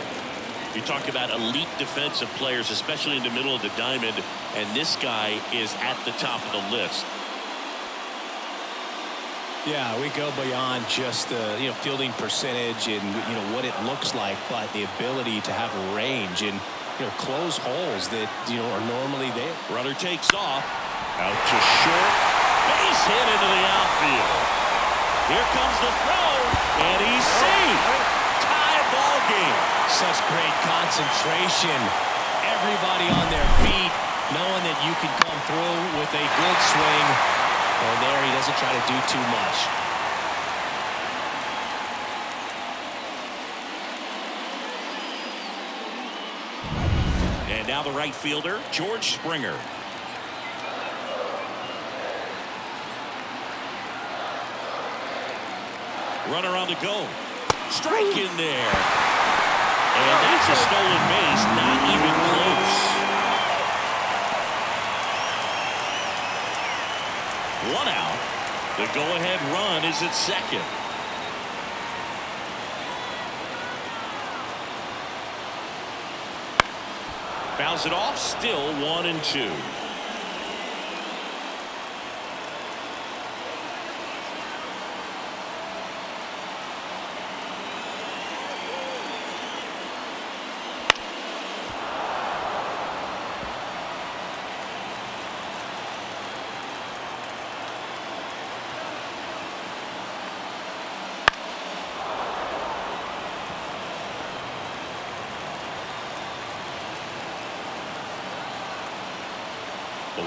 You talk about elite defensive players, especially in the middle of the diamond, and this guy is at the top of the list. Yeah, we go beyond just the fielding percentage and what it looks like, but the ability to have range and close holes that are normally there. Runner takes off, out to short, base hit into the outfield. Here comes the throw, and he's safe. Tie ball game. Such great concentration. Everybody on their feet, knowing that you can come through with a good swing. And there he doesn't try to do too much. And now the right fielder, George Springer. Runner on the go. Strike in there. And that's a stolen base, not even close. 1 out. The go-ahead run is at second. Bounce it off, still 1-2.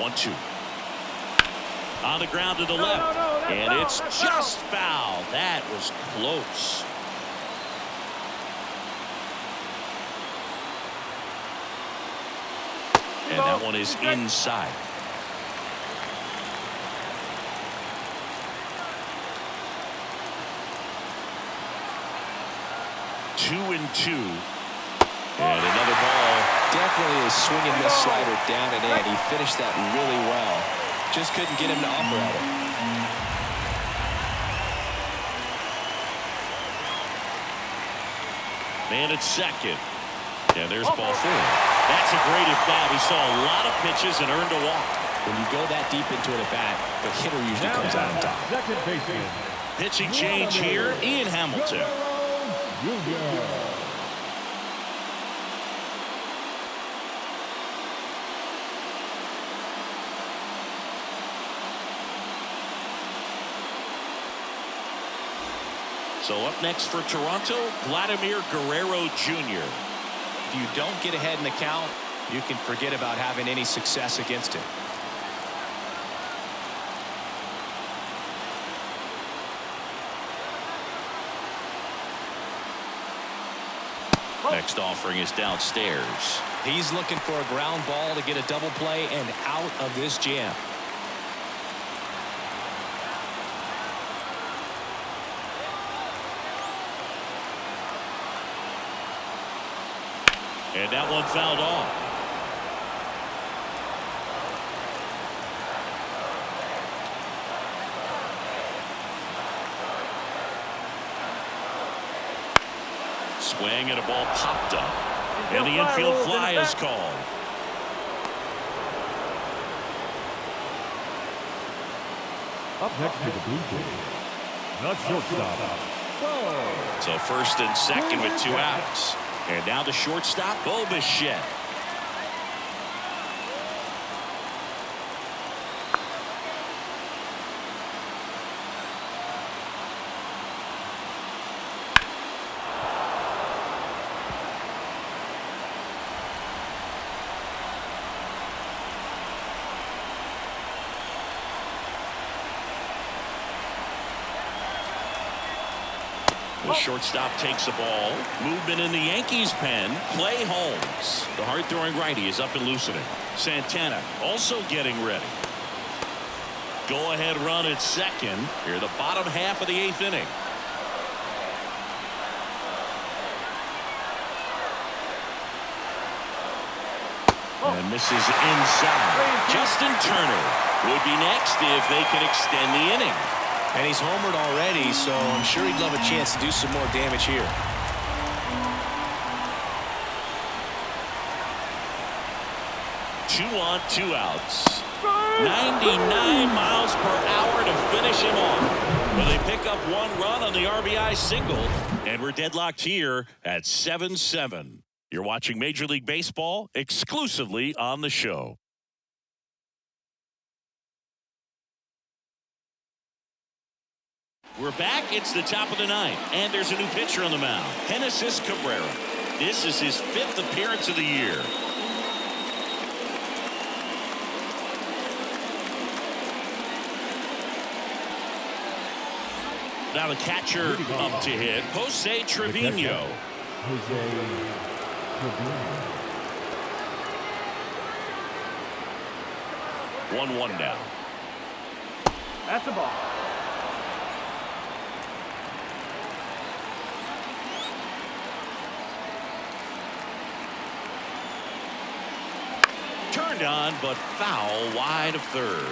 1-2. On the ground to the left. And it's just foul. That was close. And that one is inside. Two and two. And another ball. Definitely a swing and miss slider down and in. He finished that really well. Just couldn't get him to offer at it. Man at second. And there's ball four. That's a great at bat. He saw a lot of pitches and earned a walk. When you go that deep into an at bat, the hitter usually comes out on top. Second baseman. Pitching change here. Ian Hamilton. So up next for Toronto, Vladimir Guerrero Jr. If you don't get ahead in the count, you can forget about having any success against him. Next offering is downstairs. He's looking for a ground ball to get a double play and out of this jam. And that one fouled off. Swing and a ball popped up. And the infield fly is called. Up next to the blue jays, the shortstop. So first and second with 2 outs. And now the shortstop, Bo Bichette. The shortstop takes a ball. Movement in the Yankees pen. Clay Holmes. The hard-throwing righty is up and loosening. Santana also getting ready. Go-ahead run at second. Here the bottom half of the 8th inning. And misses inside. Justin Turner would be next if they can extend the inning. And he's homered already, so I'm sure he'd love a chance to do some more damage here. Two on, 2 outs. 99 miles per hour to finish him off. Well, they pick up 1 run on the RBI single, and we're deadlocked here at 7-7. You're watching Major League Baseball exclusively on the show. We're back. It's the top of the 9th, and there's a new pitcher on the mound, Genesis Cabrera. This is his 5th appearance of the year. Now the catcher up to hit, Jose Trevino. 1-1 now. That's a ball. Turned on, but foul wide of third.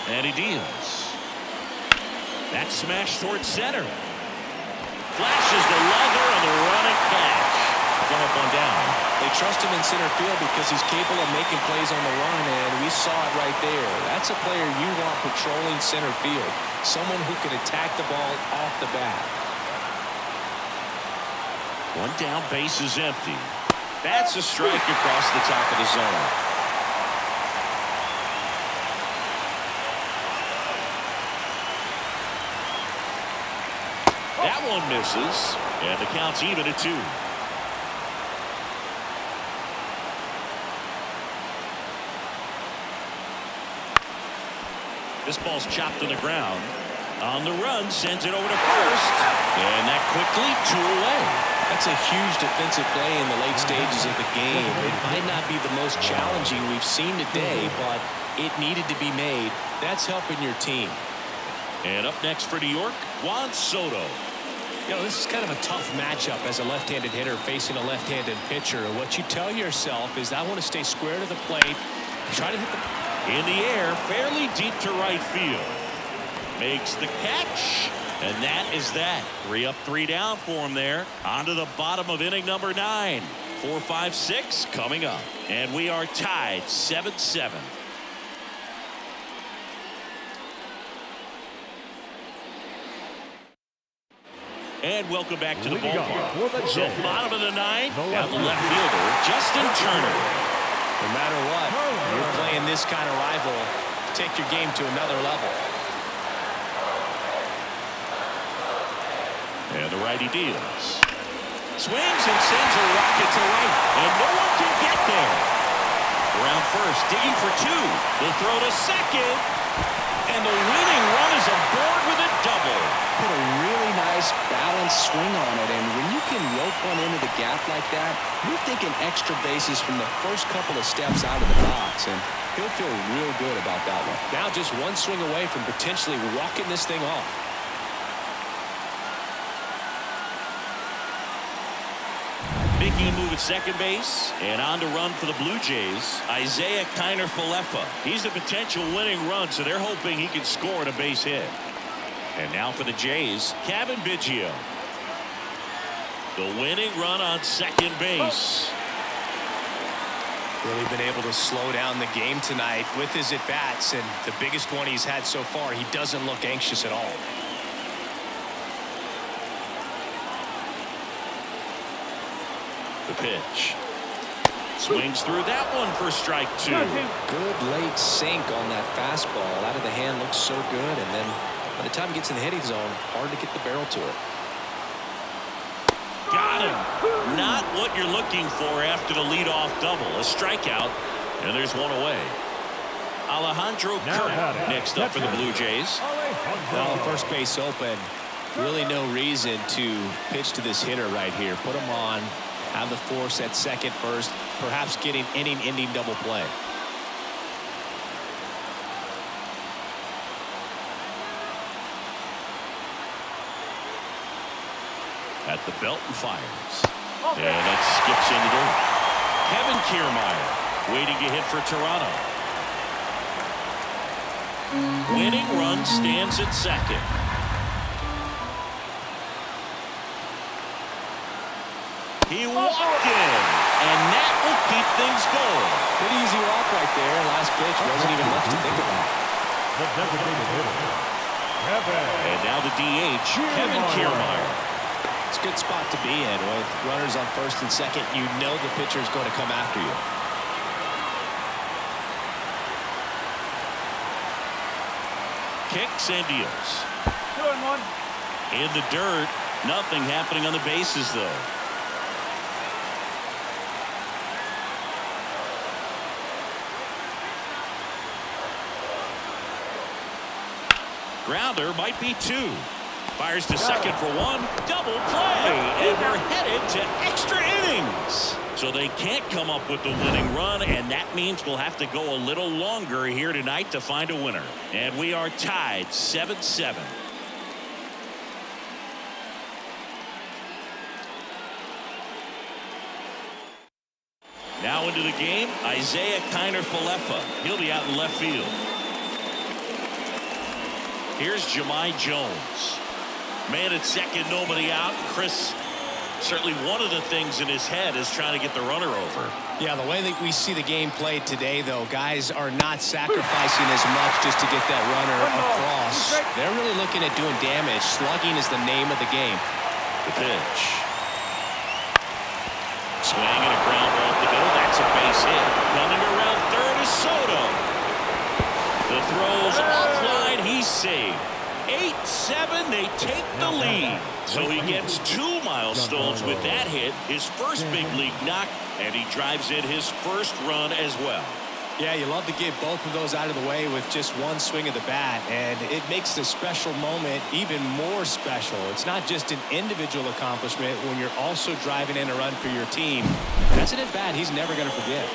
And he deals. That smash towards center. Flashes the leather on the running catch. Going up, 1 down. They trust him in center field because he's capable of making plays on the run, and we saw it right there. That's a player you want patrolling center field. Someone who can attack the ball off the bat. 1 down, base is empty. That's a strike across the top of the zone. That one misses. And the count's even at 2. This ball's chopped to the ground. On the run, sends it over to first. And that quickly 2 away. That's a huge defensive play in the late stages of the game. It might not be the most challenging we've seen today, but it needed to be made. That's helping your team. And up next for New York, Juan Soto. You know, this is kind of a tough matchup as a left-handed hitter facing a left-handed pitcher. What you tell yourself is, I want to stay square to the plate, try to hit the... In the air, fairly deep to right field. Makes the catch, and that is that. 3 up, 3 down for him there. On to the bottom of inning number 9. 4, 5, 6 coming up. And we are tied 7-7. And welcome back to the ballpark. So bottom of the 9th, now the left fielder, Justin Turner. No matter what, you're playing this kind of rival, take your game to another level. And the righty deals. Swings and sends a rocket to right. And no one can get there. Around first, digging for 2. The throw to second. And the winning run is aboard with a double. Put a really nice balanced swing on it, and when you can rope one into the gap like that, you're thinking extra bases from the first couple of steps out of the box, and he'll feel real good about that one. Now just one swing away from potentially walking this thing off. Making a move at second base, and on to run for the Blue Jays, Isaiah Kiner-Falefa. He's the potential winning run, so they're hoping he can score at a base hit. And now for the Jays, Kevin Biggio. The winning run on second base. Really been able to slow down the game tonight with his at-bats, and the biggest one he's had so far, he doesn't look anxious at all. The pitch. Swings through that one for strike 2. Good late sink on that fastball. Out of the hand, looks so good, and then by the time it gets in the hitting zone, hard to get the barrel to it. Got him. Not what you're looking for after the leadoff double. A strikeout, and there's one away. Alejandro Kirk next up for the Blue Jays. Well, first base open. Really no reason to pitch to this hitter right here. Put him on, have the force at second first, perhaps getting inning-ending double play. At the belt and fires. And it skips in the dirt. Kevin Kiermaier waiting to hit for Toronto. Winning run stands at second. He walked in, and that will keep things going. Pretty easy walk right there. Last pitch wasn't even much to think about. And now the DH, Kevin Kiermaier. It's a good spot to be in with runners on first and second. You know the pitcher is going to come after you. Kicks and deals. 2-1. In the dirt. Nothing happening on the bases, though. Grounder might be 2. Fires to second for 1. Double play. And we're headed to extra innings. So they can't come up with the winning run, and that means we'll have to go a little longer here tonight to find a winner. And we are tied 7-7. Now into the game, Isaiah Kiner-Falefa. He'll be out in left field. Here's Jahmai Jones. Man at second, nobody out. Chris, certainly one of the things in his head is trying to get the runner over. Yeah, the way that we see the game played today, though, guys are not sacrificing as much just to get that runner across. They're really looking at doing damage. Slugging is the name of the game. The pitch. Swing and a ground ball up the middle. That's a base hit. Coming around third is Soto. The throw's offline. He's safe. 8-7, they take the lead. So he gets 2 milestones with that hit, his first big league knock, and he drives in his first run as well. Yeah, you love to get both of those out of the way with just one swing of the bat, and it makes the special moment even more special. It's not just an individual accomplishment when you're also driving in a run for your team. That's an at-bat he's never going to forget.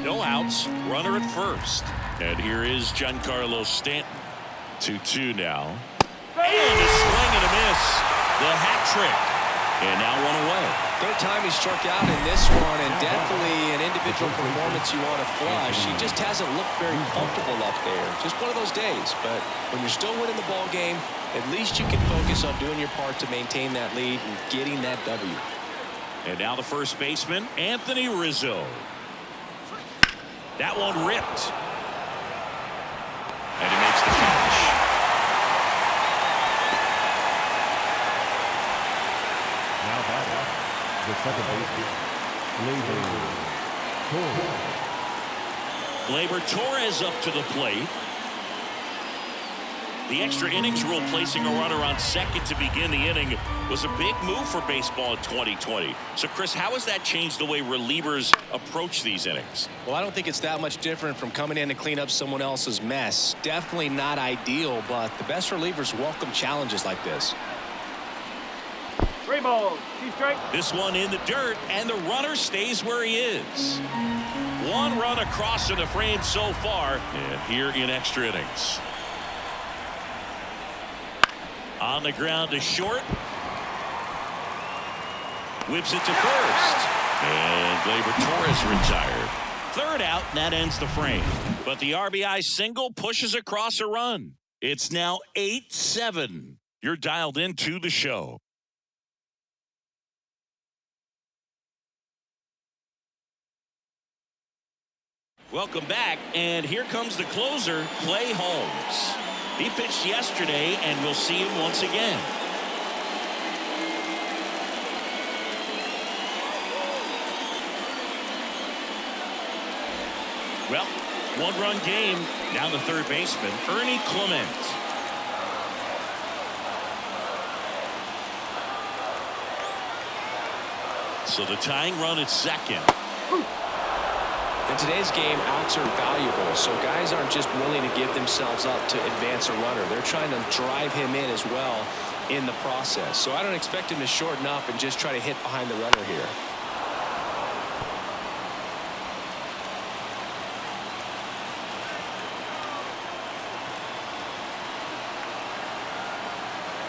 No outs, runner at first. And here is Giancarlo Stanton. 2-2 now. And a swing and a miss. The hat trick. And now one away. Third time he struck out in this one, and definitely an individual performance you want to flush. He just hasn't looked very comfortable up there. Just one of those days. But when you're still winning the ball game, at least you can focus on doing your part to maintain that lead and getting that W. And now the first baseman, Anthony Rizzo. That one ripped. And he makes the catch. Now batting, the second baseman, Gleyber Torres up to the plate. The extra innings rule placing a runner on second to begin the inning was a big move for baseball in 2020. So, Chris, how has that changed the way relievers approach these innings? Well, I don't think it's that much different from coming in to clean up someone else's mess. Definitely not ideal, but the best relievers welcome challenges like this. 3 balls, 2 strikes. This one in the dirt, and the runner stays where he is. One run across in the frame so far, and here in extra innings. On the ground to short. Whips it to first. And Gleyber Torres retired. Third out, and that ends the frame. But the RBI single pushes across a run. It's now 8-7. You're dialed into the show. Welcome back, and here comes the closer, Clay Holmes. He pitched yesterday, and we'll see him once again. Well, one-run game. Now the third baseman, Ernie Clement. So the tying run at second. In today's game, outs are valuable, so guys aren't just willing to give themselves up to advance a runner. They're trying to drive him in as well in the process. So I don't expect him to shorten up and just try to hit behind the runner here.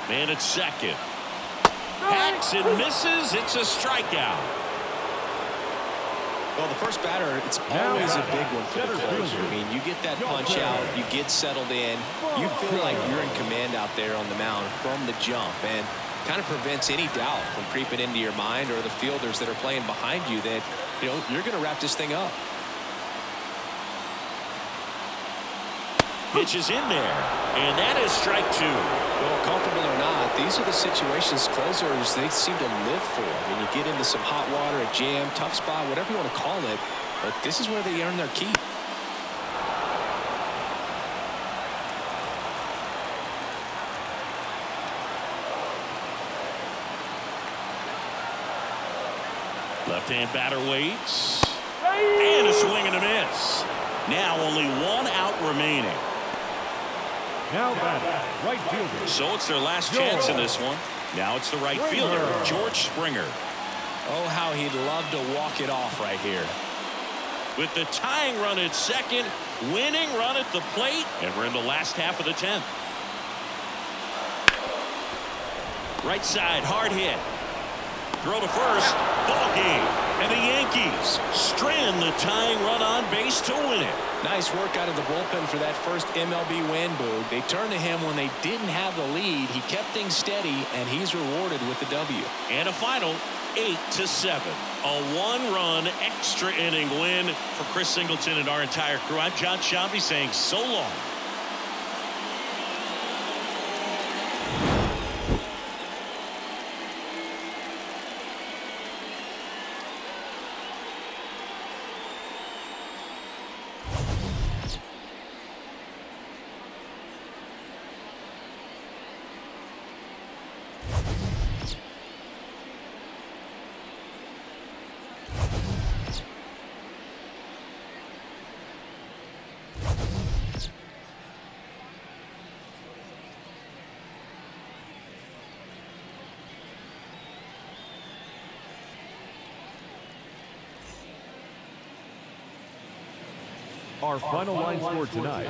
Man at second. Hacks and misses. It's a strikeout. Well, the first batter, it's always a big one for the closer. I mean, you get that punch out, you get settled in, you feel like you're in command out there on the mound from the jump, and kind of prevents any doubt from creeping into your mind or the fielders that are playing behind you that, you know, you're going to wrap this thing up. Pitch is in there, and that is strike two. Well, comfortable or not, these are the situations closers they seem to live for. I mean, you get into some hot water, a jam, tough spot, whatever you want to call it, but this is where they earn their keep. Left-hand batter waits, and a swing and a miss. Now only one out remaining. now batting, right fielder. So it's their last chance in this one. Now it's the right fielder, George Springer. Oh, how he'd love to walk it off right here. With the tying run at second, winning run at the plate, and we're in the last half of the 10th. Right side, hard hit. Throw to first, ball game. And the Yankees strand the tying run on base to win it. Nice work out of the bullpen for that first MLB win, Boog. They turned to him when they didn't have the lead. He kept things steady, and he's rewarded with the W. And a final 8-7. A one-run extra inning win for Chris Singleton and our entire crew. I'm John Shambi saying so long. Our final line score tonight,